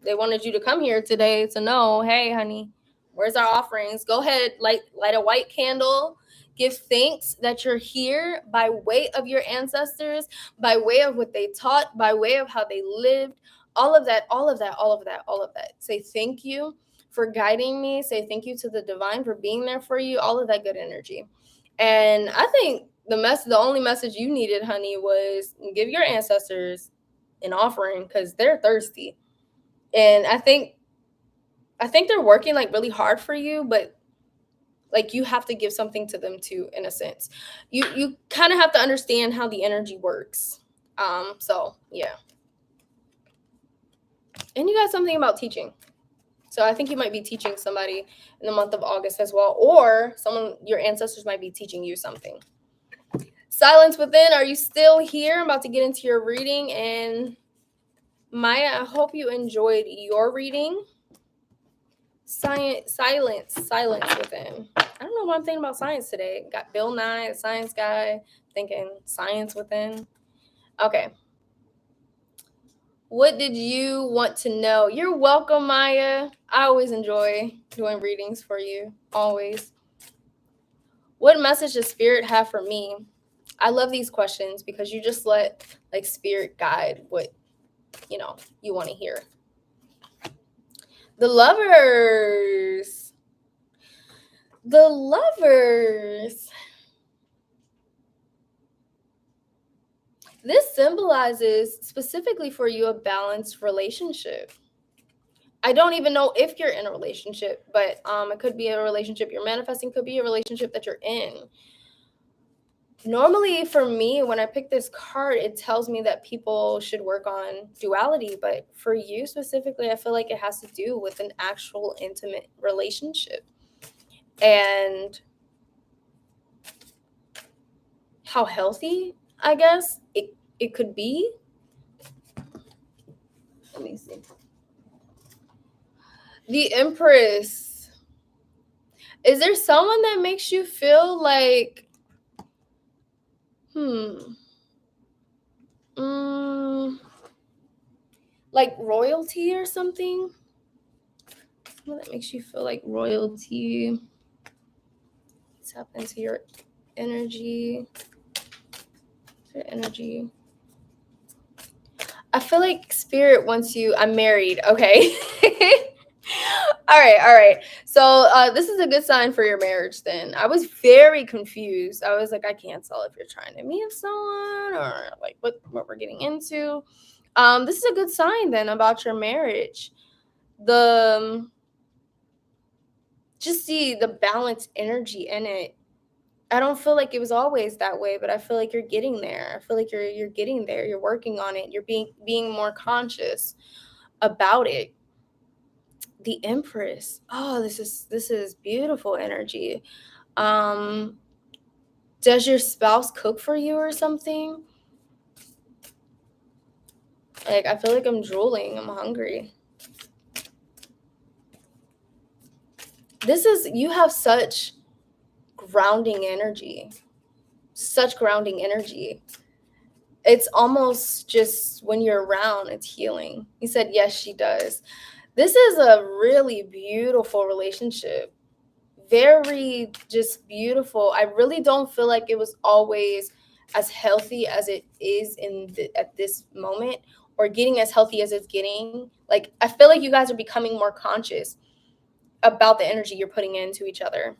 They wanted you to come here today to know, hey, honey, where's our offerings? Go ahead, light a white candle. Give thanks that you're here by way of your ancestors, by way of what they taught, by way of how they lived. All of that. Say thank you for guiding me. Say thank you to the divine for being there for you. All of that good energy. And I think the only message you needed, honey, was give your ancestors an offering because they're thirsty. And I think they're working like really hard for you, but like you have to give something to them too, in a sense. You kind of have to understand how the energy works. So yeah. And you got something about teaching. So I think you might be teaching somebody in the month of August as well, or someone, your ancestors might be teaching you something. Silence within, are you still here? I'm about to get into your reading. And Maya, I hope you enjoyed your reading. Silence within. I don't know what I'm thinking about science today. Got Bill Nye, the science guy, thinking science within. Okay. What did you want to know? You're welcome, Maya. I always enjoy doing readings for you. Always. What message does Spirit have for me? I love these questions because you just let like Spirit guide what you want to hear. The Lovers. The Lovers. This symbolizes specifically for you a balanced relationship. I don't even know if you're in a relationship, but it could be a relationship you're manifesting, could be a relationship that you're in. Normally, for me, when I pick this card, it tells me that people should work on duality, but for you specifically, I feel like it has to do with an actual intimate relationship. And how healthy, I guess, it could be. Let me see. The Empress. Is there someone that makes you feel like, like royalty or something? Someone that makes you feel like royalty. Tap into your energy. Your energy. I feel like Spirit wants you. I'm married. Okay. All right. So this is a good sign for your marriage then. I was very confused. I was like, I can't tell if you're trying to meet someone or like what we're getting into. This is a good sign then about your marriage. Just see the balanced energy in it. I don't feel like it was always that way, but I feel like you're getting there. I feel like you're getting there. You're working on it. You're being more conscious about it. The Empress. Oh, this is beautiful energy. Does your spouse cook for you or something? Like, I feel like I'm drooling. I'm hungry. You have such grounding energy. Such grounding energy. It's almost just when you're around, it's healing. He said, yes, she does. This is a really beautiful relationship. Very just beautiful. I really don't feel like it was always as healthy as it is at this moment, or getting as healthy as it's getting. Like, I feel like you guys are becoming more conscious about the energy you're putting into each other.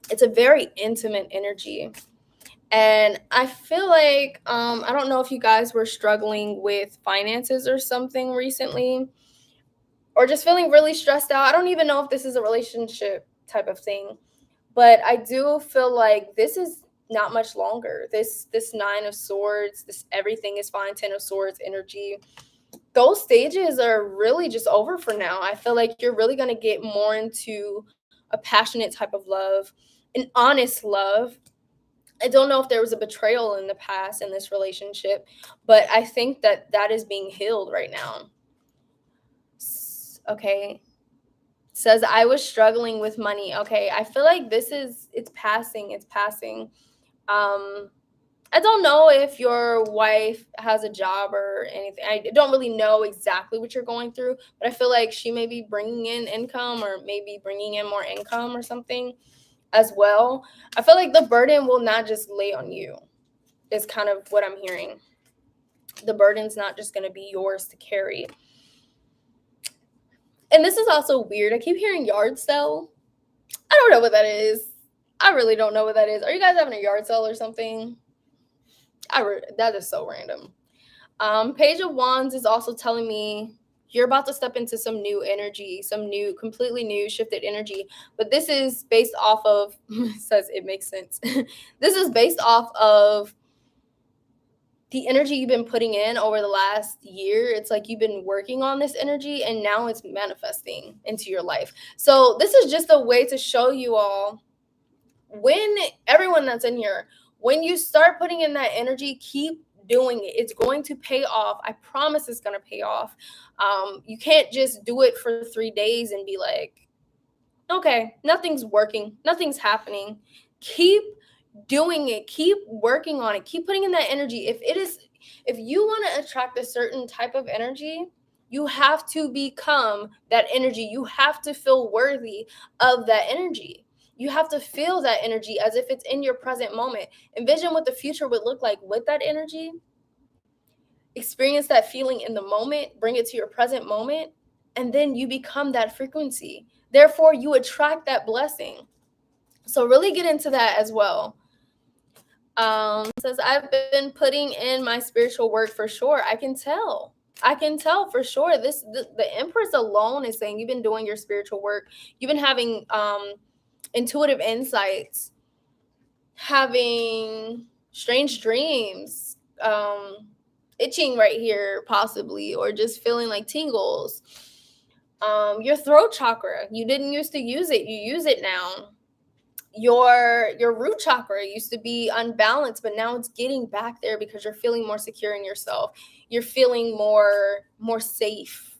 It's a very intimate energy. And I feel like, I don't know if you guys were struggling with finances or something recently, or just feeling really stressed out. I don't even know if this is a relationship type of thing, but I do feel like this is not much longer. This Nine of Swords, this everything is fine, Ten of Swords energy, those stages are really just over for now. I feel like you're really going to get more into a passionate type of love, an honest love. I don't know if there was a betrayal in the past in this relationship, but I think that is being healed right now. Okay. Says, I was struggling with money. Okay. I feel like it's passing. I don't know if your wife has a job or anything. I don't really know exactly what you're going through, but I feel like she may be bringing in income, or maybe bringing in more income or something as well. I feel like the burden will not just lay on you, is kind of what I'm hearing. The burden's not just going to be yours to carry. And this is also weird. I keep hearing yard sale. I don't know what that is. I really don't know what that is. Are you guys having a yard sale or something? That is so random. Page of Wands is also telling me you're about to step into some new energy, some new, completely new, shifted energy. But this is based off of, it says it makes sense. This is based off of the energy you've been putting in over the last year. It's like you've been working on this energy and now it's manifesting into your life. So this is just a way to show you all, when everyone that's in here, when you start putting in that energy, keep doing it. It's going to pay off. I promise it's going to pay off. You can't just do it for 3 days and be like, okay, nothing's working, nothing's happening. Keep doing it, keep working on it, keep putting in that energy. If you want to attract a certain type of energy, you have to become that energy. You have to feel worthy of that energy. You have to feel that energy as if it's in your present moment. Envision what the future would look like with that energy. Experience that feeling in the moment, bring it to your present moment, and then you become that frequency. Therefore, you attract that blessing. So really get into that as well. Says, I've been putting in my spiritual work for sure. I can tell for sure. The Empress alone is saying you've been doing your spiritual work. You've been having intuitive insights, having strange dreams, itching right here possibly, or just feeling like tingles. Your throat chakra, you didn't used to use it, you use it now. Your root chakra used to be unbalanced, but now it's getting back there because you're feeling more secure in yourself. You're feeling more safe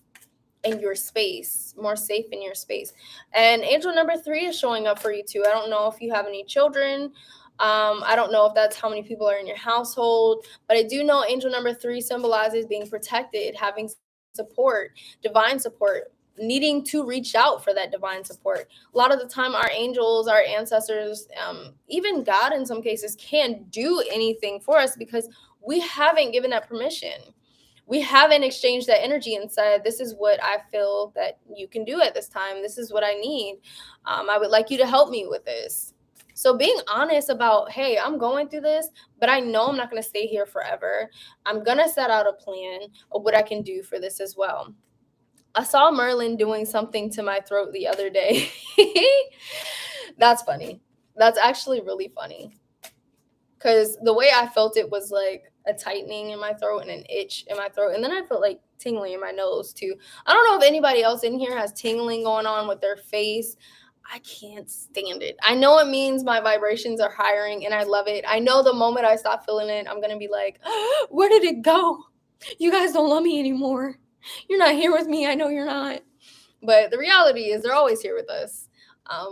in your space, more safe in your space. And angel number 3 is showing up for you too. I don't know if you have any children. I don't know if that's how many people are in your household, but I do know angel number 3 symbolizes being protected, having support, divine support, needing to reach out for that divine support. A lot of the time, our angels, our ancestors, even God in some cases, can't do anything for us because we haven't given that permission. We haven't exchanged that energy and said, this is what I feel that you can do at this time. This is what I need. I would like you to help me with this. So being honest about, hey, I'm going through this, but I know I'm not going to stay here forever. I'm going to set out a plan of what I can do for this as well. I saw Merlin doing something to my throat the other day. That's funny. That's actually really funny. Because the way I felt it was like a tightening in my throat and an itch in my throat. And then I felt like tingling in my nose too. I don't know if anybody else in here has tingling going on with their face. I can't stand it. I know it means my vibrations are higher and I love it. I know the moment I stop feeling it, I'm going to be like, where did it go? You guys don't love me anymore. You're not here with me. I know you're not. But the reality is they're always here with us.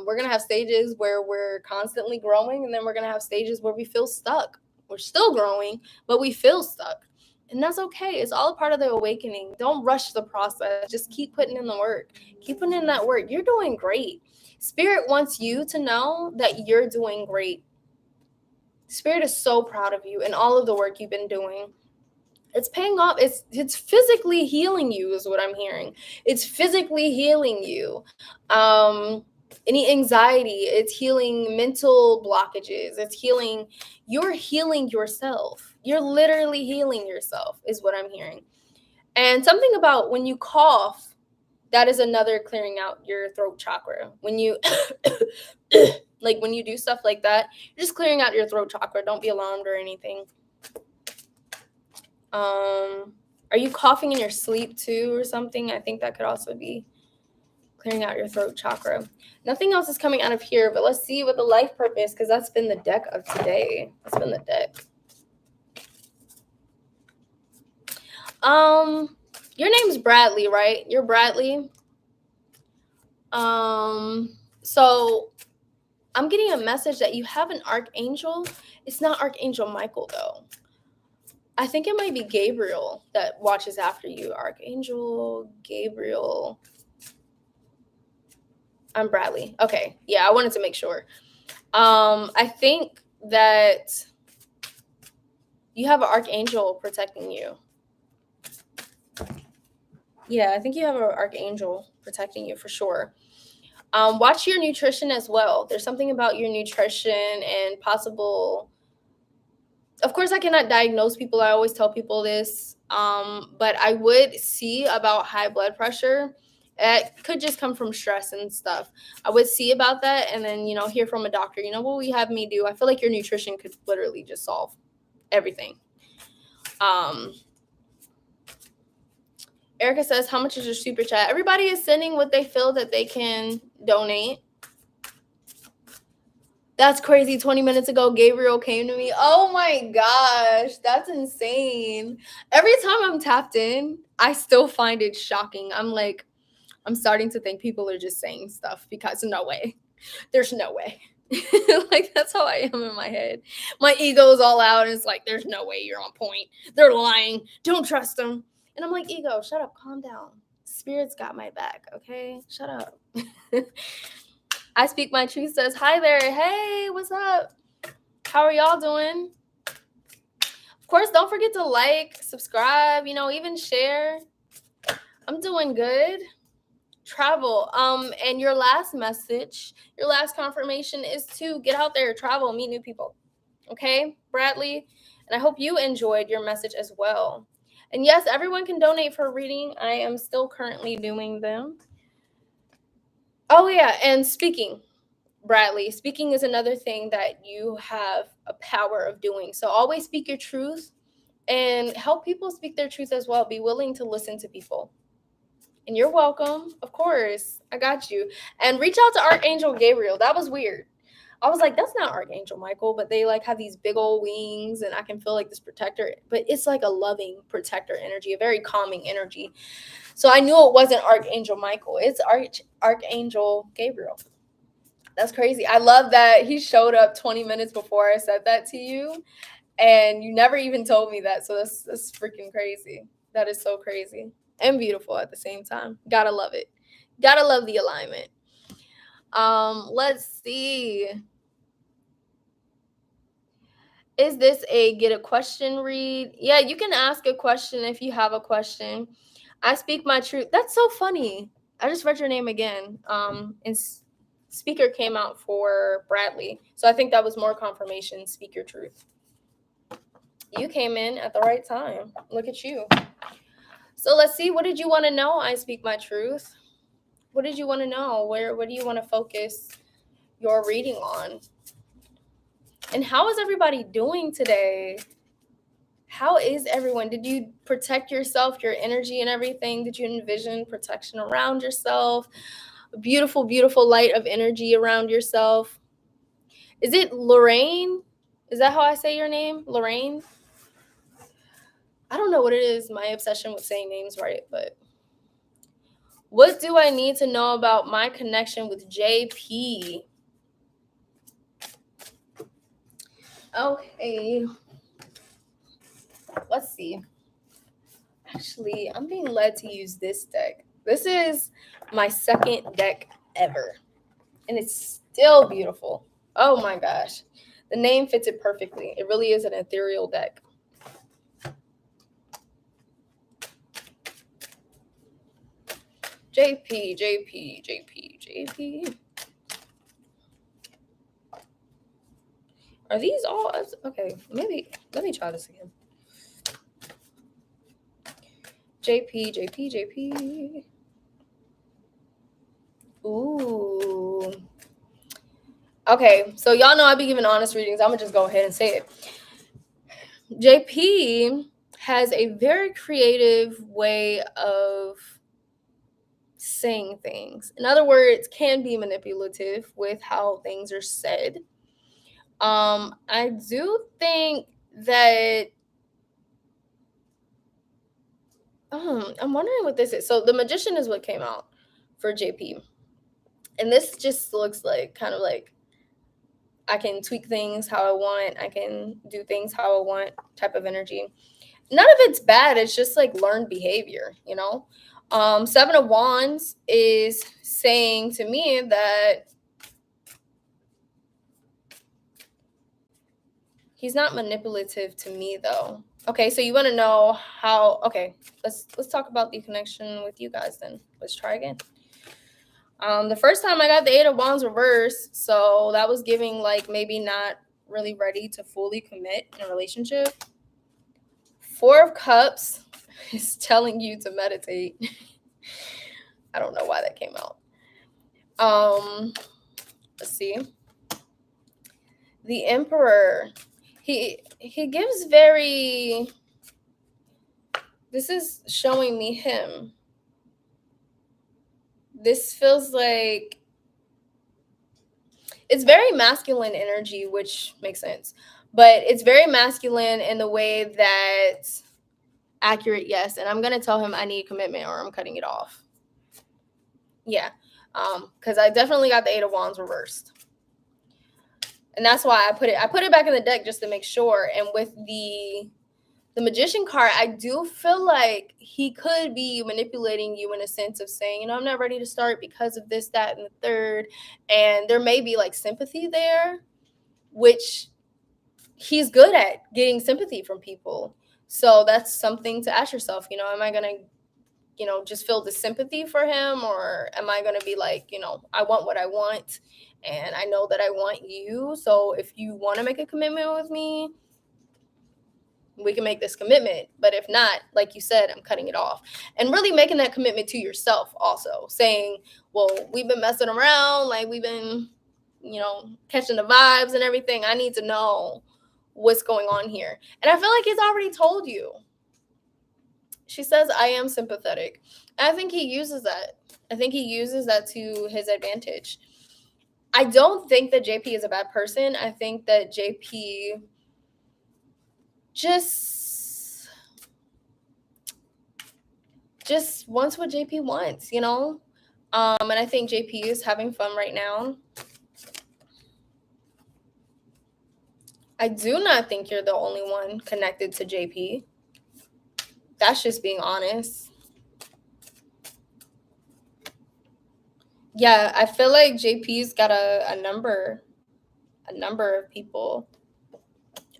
We're going to have stages where we're constantly growing, and then we're going to have stages where we feel stuck. We're still growing, but we feel stuck. And that's okay. It's all a part of the awakening. Don't rush the process. Just keep putting in the work. Keep putting in that work. You're doing great. Spirit wants you to know that you're doing great. Spirit is so proud of you and all of the work you've been doing. It's paying off. It's physically healing you is what I'm hearing. It's physically healing you. Any anxiety, it's healing mental blockages. You're healing yourself. You're literally healing yourself is what I'm hearing. And something about when you cough, that is another clearing out your throat chakra. When you like when you do stuff like that, you're just clearing out your throat chakra. Don't be alarmed or anything. Are you coughing in your sleep too or something? I think that could also be clearing out your throat chakra. Nothing else is coming out of here, but let's see what the life purpose, because that's been the deck of today. That's been the deck. Your name's Bradley, right? You're Bradley. So I'm getting a message that you have an archangel. It's not Archangel Michael though. I think it might be Gabriel that watches after you. Archangel Gabriel. I'm Bradley. Okay. Yeah, I wanted to make sure. I think that you have an archangel protecting you. Yeah, I think you have an archangel protecting you for sure. Watch your nutrition as well. There's something about your nutrition and possible. Of course, I cannot diagnose people. I always tell people this. But I would see about high blood pressure. It could just come from stress and stuff. I would see about that and then, hear from a doctor, what will you have me do? I feel like your nutrition could literally just solve everything. Erica says, how much is your super chat? Everybody is sending what they feel that they can donate. That's crazy. 20 minutes ago, Gabriel came to me. Oh my gosh, that's insane. Every time I'm tapped in, I still find it shocking. I'm starting to think people are just saying stuff because no way. There's no way. Like, that's how I am in my head. My ego is all out, and it's like, there's no way you're on point. They're lying. Don't trust them. And I'm like, ego, shut up. Calm down. Spirit's got my back, okay? Shut up. I Speak My Truth says, hi there. Hey, what's up? How are y'all doing? Of course, don't forget to like, subscribe, even share. I'm doing good. Travel. And your last message, your last confirmation is to get out there, travel, meet new people. Okay, Bradley? And I hope you enjoyed your message as well. And yes, everyone can donate for a reading. I am still currently doing them. Oh, yeah, and speaking. Bradley, speaking is another thing that you have a power of doing. So always speak your truth and help people speak their truth as well. Be willing to listen to people. And you're welcome. Of course. I got you. And reach out to Archangel Gabriel. That was weird. I was like, that's not Archangel Michael, but they have these big old wings and I can feel like this protector, but it's like a loving protector energy, a very calming energy. So I knew it wasn't Archangel Michael. It's Archangel Gabriel. That's crazy. I love that he showed up 20 minutes before I said that to you, and you never even told me that. So that's freaking crazy. That is so crazy and beautiful at the same time. Gotta love it. Gotta love the alignment. Let's see. Is this a get a question read? Yeah, you can ask a question if you have a question. I Speak My Truth. That's so funny. I just read your name again. And Speaker came out for Bradley. So I think that was more confirmation. Speak your truth. You came in at the right time. Look at you. So let's see. What did you want to know? I Speak My Truth. What did you want to know? What do you want to focus your reading on? And how is everybody doing today? How is everyone? Did you protect yourself, your energy and everything? Did you envision protection around yourself? A beautiful, beautiful light of energy around yourself. Is it Lorraine? Is that how I say your name? Lorraine? I don't know what it is, my obsession with saying names right, but what do I need to know about my connection with JP? Okay. Let's see. Actually, I'm being led to use this deck. This is my second deck ever, and it's still beautiful. Oh my gosh. The name fits it perfectly. It really is an ethereal deck. JP. Are these all? Okay, maybe. Let me try this again. JP. Ooh. Okay, so y'all know I be giving honest readings. I'm going to just go ahead and say it. JP has a very creative way of saying things. In other words, can be manipulative with how things are said. I do think that I'm wondering what this is. So the Magician is what came out for JP. And this just looks like kind of like I can tweak things how I want. I can do things how I want type of energy. None of it's bad. It's just like learned behavior, you know? Seven of Wands is saying to me that he's not manipulative to me, though. Okay, so you want to know how... Okay, let's talk about the connection with you guys then. Let's try again. The first time I got the Eight of Wands reversed, so that was giving like maybe not really ready to fully commit in a relationship. Four of Cups is telling you to meditate. I don't know why that came out. Let's see. The Emperor. He gives very, this is showing me him. This feels like it's very masculine energy, which makes sense. But it's very masculine in the way that, accurate, yes. And I'm going to tell him I need commitment or I'm cutting it off. Yeah. Because I definitely got the Eight of Wands reversed. And that's why I put it back in the deck just to make sure. And with the Magician card, I do feel like he could be manipulating you in a sense of saying, you know, I'm not ready to start because of this, that, and the third. And there may be like sympathy there, which he's good at getting sympathy from people. So that's something to ask yourself, you know, am I going to, you know, just feel the sympathy for him, or am I going to be like, you know, I want what I want and I know that I want you. So if you want to make a commitment with me, we can make this commitment. But if not, like you said, I'm cutting it off. And really making that commitment to yourself also, saying, well, we've been messing around, like we've been, you know, catching the vibes and everything. I need to know what's going on here. And I feel like he's already told you. She says, I am sympathetic. And I think he uses that. I think he uses that to his advantage. I don't think that JP is a bad person. I think that JP just wants what JP wants, you know? And I think JP is having fun right now. I do not think you're the only one connected to JP. That's just being honest. Yeah, I feel like JP's got a number of people.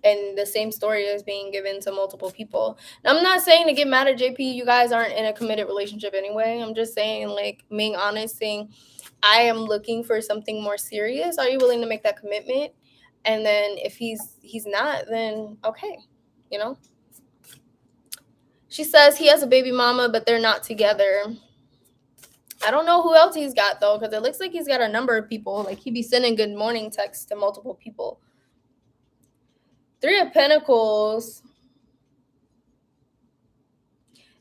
And the same story is being given to multiple people. Now, I'm not saying to get mad at JP. You guys aren't in a committed relationship anyway. I'm just saying, like, being honest, saying, I am looking for something more serious. Are you willing to make that commitment? And then if he's not, then okay, you know? She says he has a baby mama, but they're not together. I don't know who else he's got, though, because it looks like he's got a number of people. Like, he'd be sending good morning texts to multiple people. Three of Pentacles.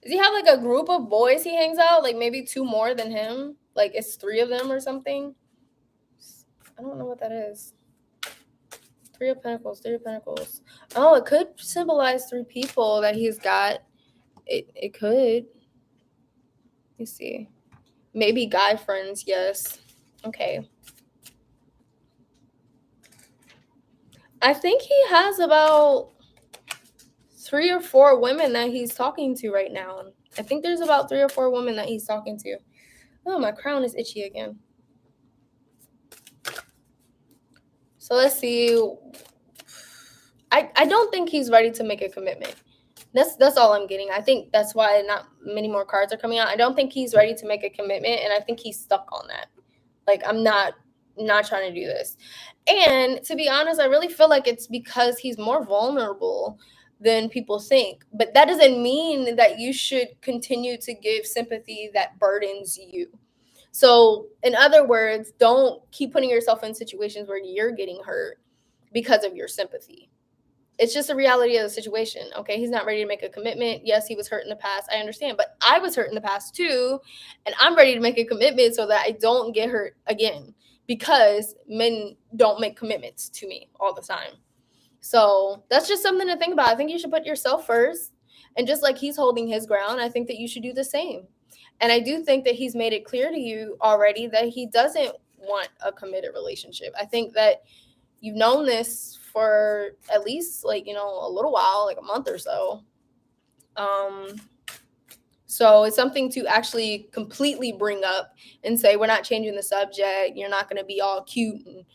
Does he have like a group of boys he hangs out? Like maybe two more than him? Like it's three of them or something? I don't know what that is. Three of Pentacles. Oh, it could symbolize three people that he's got. It could. Let me see. Maybe guy friends, yes. Okay. I think he has about 3 or 4 women that he's talking to right now. I think there's about 3 or 4 women that he's talking to. Oh, my crown is itchy again. So let's see. I don't think he's ready to make a commitment. That's all I'm getting. I think that's why not many more cards are coming out. I don't think he's ready to make a commitment, and I think he's stuck on that. Like, I'm not trying to do this. And to be honest, I really feel like it's because he's more vulnerable than people think. But that doesn't mean that you should continue to give sympathy that burdens you. So, in other words, don't keep putting yourself in situations where you're getting hurt because of your sympathy. It's just a reality of the situation. Okay, he's not ready to make a commitment. Yes, he was hurt in the past. I understand, but I was hurt in the past too, and I'm ready to make a commitment so that I don't get hurt again, because men don't make commitments to me all the time. So that's just something to think about. I think you should put yourself first, and just like he's holding his ground, I think that you should do the same. And I do think that he's made it clear to you already that he doesn't want a committed relationship. I think that you've known this for at least like, you know, a little while, like a month or so. So it's something to actually completely bring up and say, we're not changing the subject. You're not going to be all cute and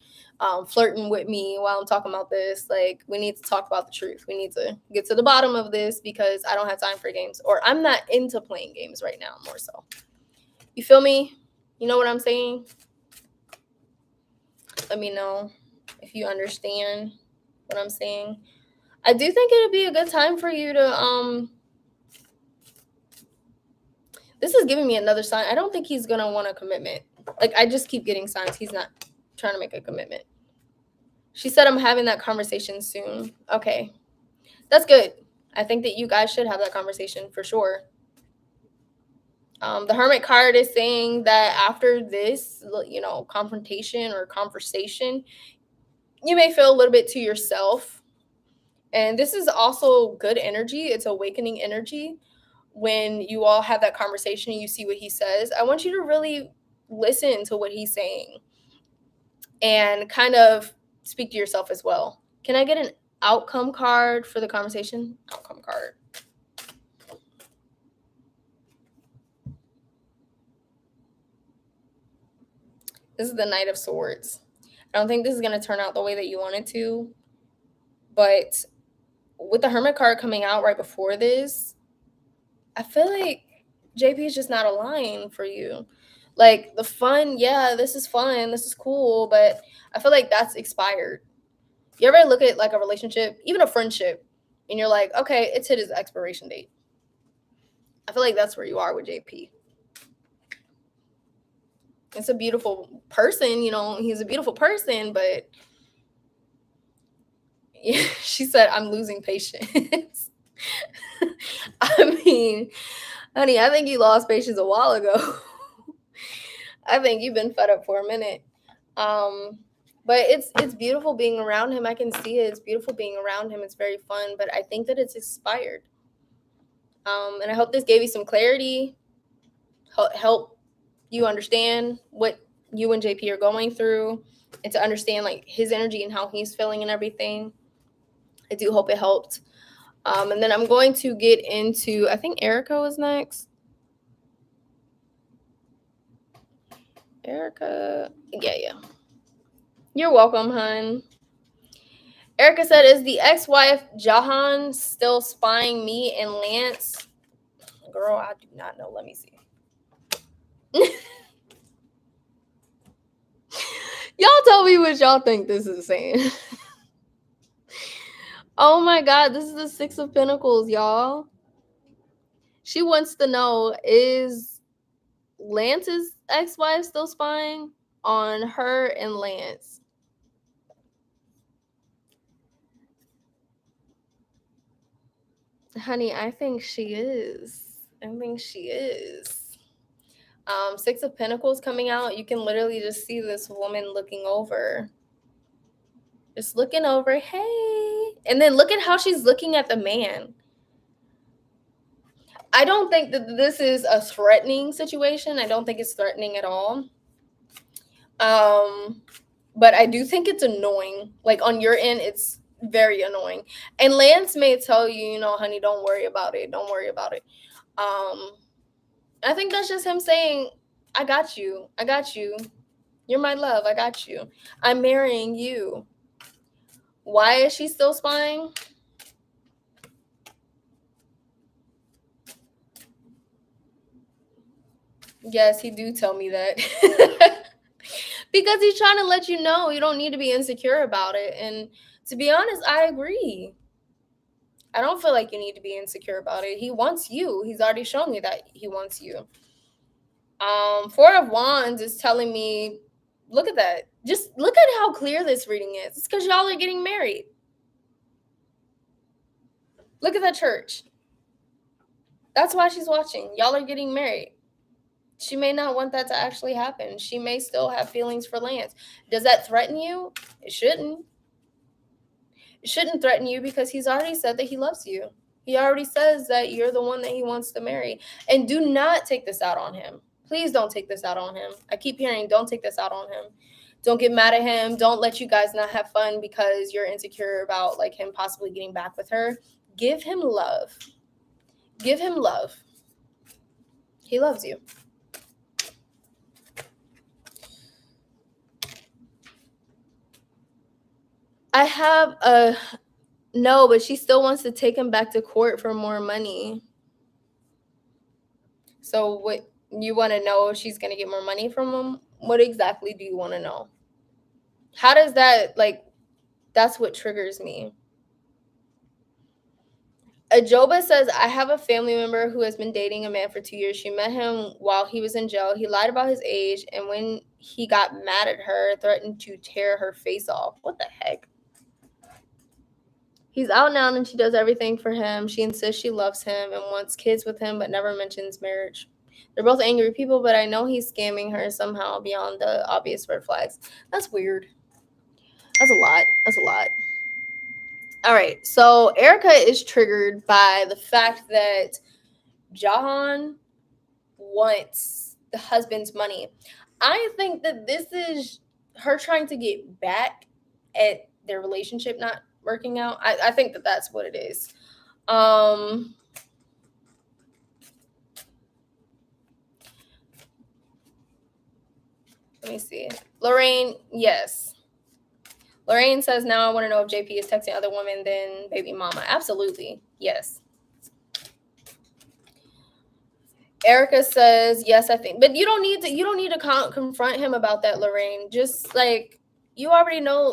flirting with me while I'm talking about this. Like, we need to talk about the truth. We need to get to the bottom of this, because I don't have time for games, or I'm not into playing games right now, more so. You feel me? You know what I'm saying? Let me know if you understand what I'm saying. I do think it would be a good time for you to This is giving me another sign. I don't think he's going to want a commitment. Like, I just keep getting signs he's not trying to make a commitment. She said I'm having that conversation soon. Okay. That's good. I think that you guys should have that conversation for sure. The Hermit card is saying that after this, confrontation or conversation, you may feel a little bit to yourself. And this is also good energy. It's awakening energy. When you all have that conversation and you see what he says, I want you to really listen to what he's saying and kind of speak to yourself as well. Can I get an outcome card for the conversation? Outcome card. This is the Knight of Swords. I don't think this is going to turn out the way that you want it to, but with the Hermit card coming out right before this, I feel like JP is just not aligned for you. Like, the fun, yeah, this is fun, this is cool, but I feel like that's expired. You ever look at like a relationship, even a friendship, and you're like, okay, it's hit its expiration date? I feel like that's where you are with JP. It's a beautiful person, he's a beautiful person, but yeah, she said, I'm losing patience. I mean, honey, I think you lost patience a while ago. I think you've been fed up for a minute. But it's beautiful being around him. I can see it. It's beautiful being around him. It's very fun, but I think that it's expired. And I hope this gave you some clarity, help you understand what you and JP are going through, and to understand like his energy and how he's feeling and everything. I do hope it helped. And then I'm going to get into, I think Erica was next. Erica, yeah. You're welcome, hun. Erica said, is the ex-wife Jahan still spying me and Lance? Girl, I do not know. Let me see. Y'all tell me what y'all think this is saying. Oh my God, this is the Six of Pentacles, y'all. She wants to know, is Lance's ex-wife still spying on her and Lance? Honey, I think she is. Six of Pentacles coming out. You can literally just see this woman looking over. Just looking over. Hey. And then look at how she's looking at the man. I don't think that this is a threatening situation. I don't think it's threatening at all. But I do think it's annoying. Like, on your end, it's very annoying. And Lance may tell you, honey, don't worry about it. Don't worry about it. I think that's just him saying, I got you. I got you. You're my love. I got you. I'm marrying you. Why is she still spying? Yes, he do tell me that. Because he's trying to let you know you don't need to be insecure about it. And to be honest, I agree. I don't feel like you need to be insecure about it. He wants you. He's already shown you that he wants you. Four of Wands is telling me, look at that. Just look at how clear this reading is. It's because y'all are getting married. Look at that church. That's why she's watching. Y'all are getting married. She may not want that to actually happen. She may still have feelings for Lance. Does that threaten you? It shouldn't. It shouldn't threaten you because he's already said that he loves you. He already says that you're the one that he wants to marry. And do not take this out on him. Please don't take this out on him. I keep hearing, don't take this out on him. Don't get mad at him. Don't let you guys not have fun because you're insecure about like him possibly getting back with her. Give him love. Give him love. He loves you. I have a no, but she still wants to take him back to court for more money. So what you want to know if she's going to get more money from him? What exactly do you want to know? How does that, like, that's what triggers me. Ajoba says, I have a family member who has been dating a man for 2 years. She met him while he was in jail. He lied about his age, and when he got mad at her, threatened to tear her face off. What the heck? He's out now and she does everything for him. She insists she loves him and wants kids with him, but never mentions marriage. They're both angry people, but I know he's scamming her somehow beyond the obvious red flags. That's weird. That's a lot. That's a lot. All right. So Erica is triggered by the fact that Jahan wants the husband's money. I think that this is her trying to get back at their relationship not working out. I think that that's what it is. Let me see. Lorraine, yes. Lorraine says, now I want to know if JP is texting other women than baby mama. Absolutely. Yes. Erica says, yes, I think. But you don't need to confront him about that, Lorraine. Just like you already know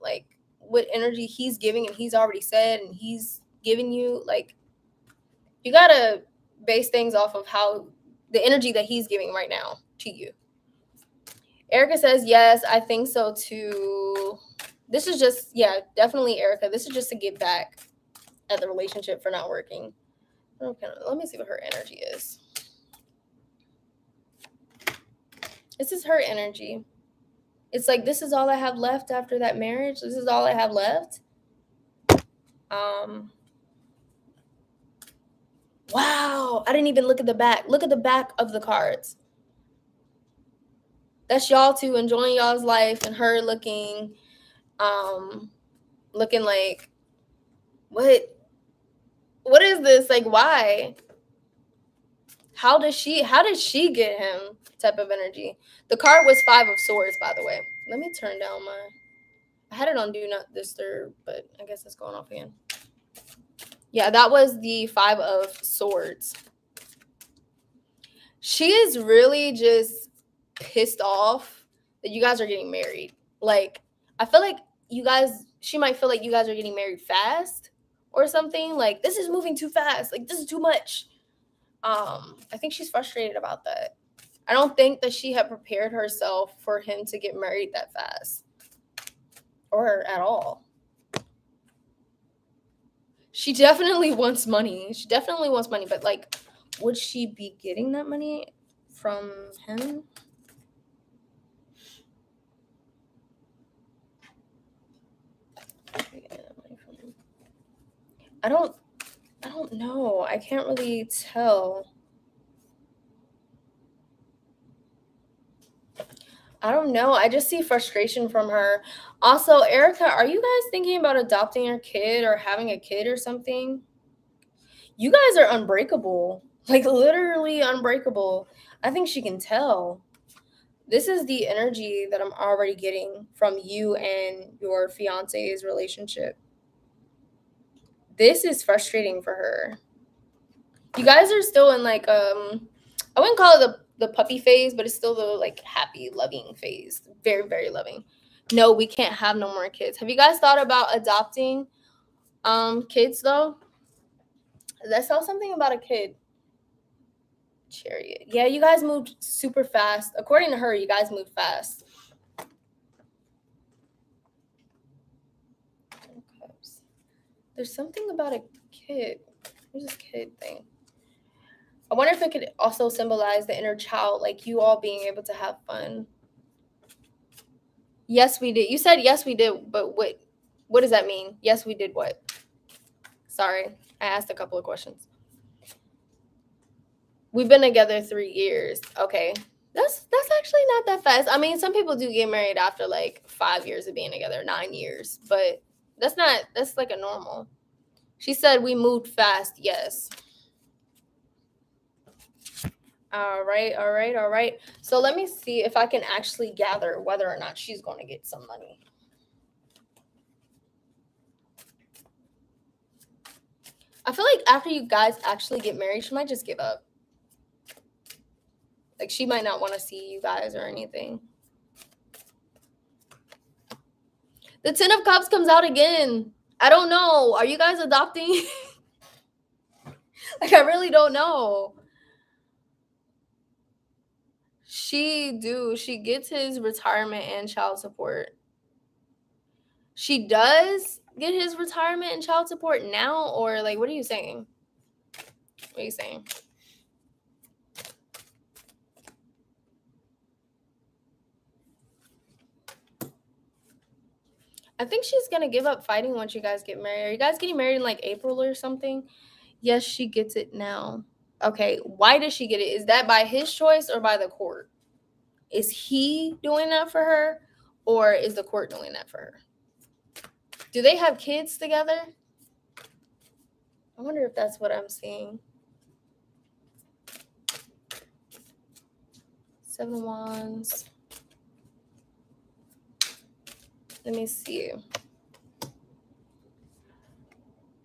like what energy he's giving, and he's already said and he's giving you. Like, you gotta base things off of how the energy that he's giving right now to you. Erica says, yes, I think so too. This is just, yeah, definitely Erica. This is just to get back at the relationship for not working. Okay, let me see what her energy is. This is her energy. It's like, this is all I have left after that marriage. This is all I have left. Wow, I didn't even look at the back. Look at the back of the cards. That's y'all two enjoying y'all's life, and her looking like, what is this? Like, why? How does she get him type of energy? The card was 5 of Swords, by the way. Let me turn down I had it on Do Not Disturb, but I guess it's going off again. Yeah, that was the 5 of Swords. She is really just pissed off that you guys are getting married. Like, I feel like she might feel like you guys are getting married fast or something. Like, this is moving too fast. Like, this is too much. I think she's frustrated about that. I don't think that she had prepared herself for him to get married that fast or at all. She definitely wants money. But like, would she be getting that money from him? I don't know. I can't really tell. I don't know. I just see frustration from her. Also, Erica, are you guys thinking about adopting your kid or having a kid or something? You guys are unbreakable. Like, literally unbreakable. I think she can tell. This is the energy that I'm already getting from you and your fiance's relationship. This is frustrating for her. You guys are still in like I wouldn't call it the puppy phase, but it's still the like happy, loving phase. Very, very loving. No, we can't have no more kids. Have you guys thought about adopting kids though? That saw something about a kid. Chariot. Yeah, you guys moved super fast. According to her, you guys moved fast. There's something about a kid. Where's this kid thing? I wonder if it could also symbolize the inner child, like you all being able to have fun. Yes, we did. You said yes, we did, but what does that mean? Yes, we did what? Sorry, I asked a couple of questions. We've been together 3 years. Okay. That's actually not that fast. I mean, some people do get married after like 5 years of being together, 9 years, but that's like a normal. She said we moved fast. Yes. All right. So let me see if I can actually gather whether or not she's going to get some money. I feel like after you guys actually get married, she might just give up. Like, she might not want to see you guys or anything. The 10 of Cups comes out again. I don't know. Are you guys adopting? Like, I really don't know. She gets his retirement and child support. She does get his retirement and child support now, or like, what are you saying? What are you saying? I think she's gonna give up fighting once you guys get married. Are you guys getting married in like April or something? Yes, she gets it now. Okay, why does she get it? Is that by his choice or by the court? Is he doing that for her, or is the court doing that for her? Do they have kids together? I wonder if that's what I'm seeing. 7 of Wands. Let me see.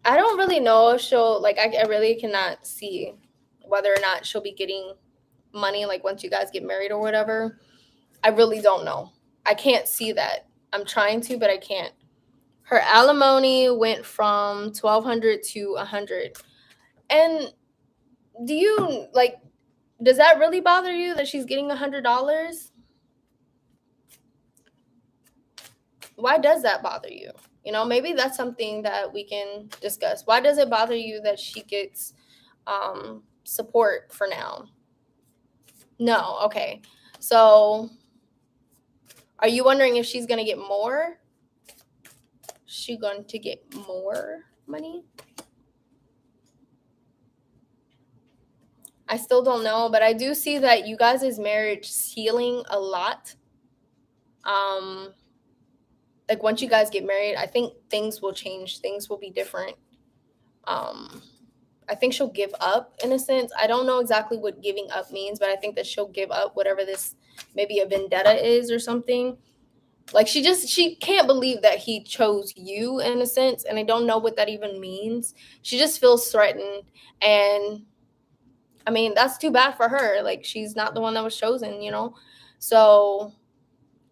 I don't really know if she'll, like, I really cannot see whether or not she'll be getting money, like, once you guys get married or whatever. I really don't know. I can't see that. I'm trying to, but I can't. Her alimony went from $1,200 to $100. And do you, like, does that really bother you that she's getting $100? Why does that bother you? You know, maybe that's something that we can discuss. Why does it bother you that she gets support for now? No, okay. So are you wondering if she's going to get more? She going to get more money? I still don't know, but I do see that you guys' marriage is healing a lot. Like, once you guys get married, I think things will change. Things will be different. I think she'll give up in a sense. I don't know exactly what giving up means, but I think that she'll give up whatever this maybe a vendetta is or something. Like, she can't believe that he chose you in a sense, and I don't know what that even means. She just feels threatened, and I mean, that's too bad for her. Like, she's not the one that was chosen, you know? So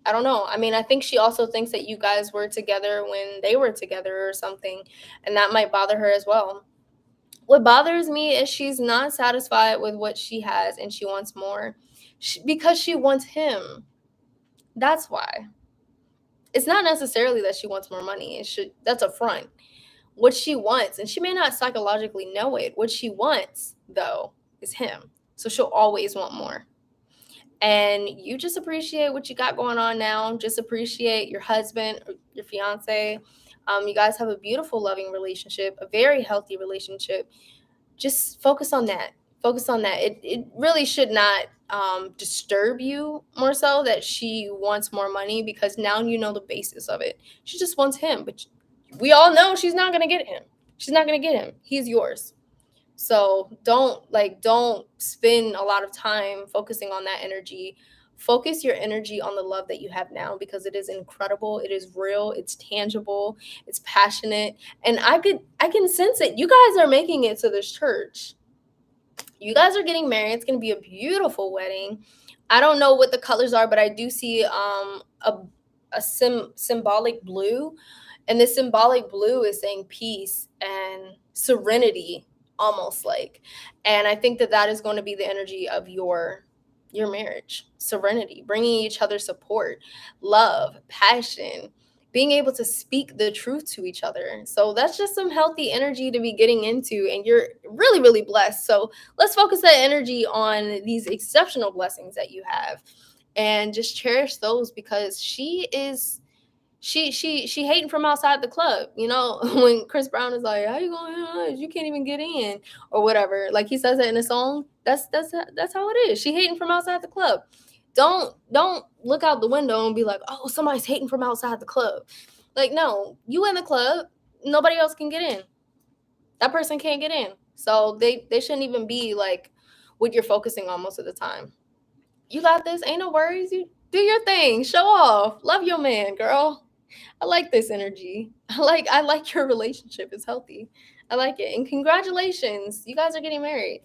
I don't know. I mean, I think she also thinks that you guys were together when they were together or something, and that might bother her as well. What bothers me is she's not satisfied with what she has and she wants more because she wants him. That's why. It's not necessarily that she wants more money. That's a front. What she wants, and she may not psychologically know it, what she wants, though, is him. So she'll always want more. And you just appreciate what you got going on now. Just appreciate your husband or your fiance. You guys have a beautiful, loving relationship, a very healthy relationship. Just focus on that. Focus on that. It really should not disturb you more so that she wants more money, because now you know the basis of it. She just wants him, but we all know she's not going to get him. She's not going to get him. He's yours. So don't spend a lot of time focusing on that energy. Focus your energy on the love that you have now, because it is incredible. It is real. It's tangible. It's passionate. And I can sense it. You guys are making it to this church. You guys are getting married. It's going to be a beautiful wedding. I don't know what the colors are, but I do see a symbolic blue. And this symbolic blue is saying peace and serenity, almost like. And I think that is going to be the energy of your marriage. Serenity, bringing each other support, love, passion, being able to speak the truth to each other. So that's just some healthy energy to be getting into, and you're really, really blessed. So let's focus that energy on these exceptional blessings that you have, and just cherish those, because she hating from outside the club. You know, when Chris Brown is like, how you going, you can't even get in, or whatever, like he says it in a song. That's how it is. She hating from outside the club. Don't look out the window and be like, oh, somebody's hating from outside the club. Like, no, you in the club, nobody else can get in. That person can't get in. So they shouldn't even be like what you're focusing on most of the time. You got this. Ain't no worries. You do your thing. Show off. Love your man, girl. I like this energy. I like your relationship. It's healthy. I like it. And congratulations. You guys are getting married.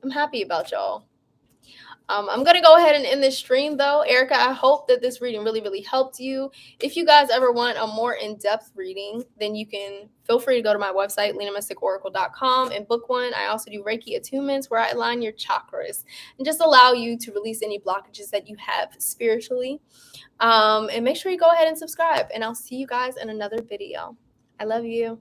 I'm happy about y'all. I'm going to go ahead and end this stream, though. Erica, I hope that this reading really, really helped you. If you guys ever want a more in-depth reading, then you can feel free to go to my website, linamysticoracle.com, and book one. I also do Reiki attunements where I align your chakras and just allow you to release any blockages that you have spiritually. And make sure you go ahead and subscribe, and I'll see you guys in another video. I love you.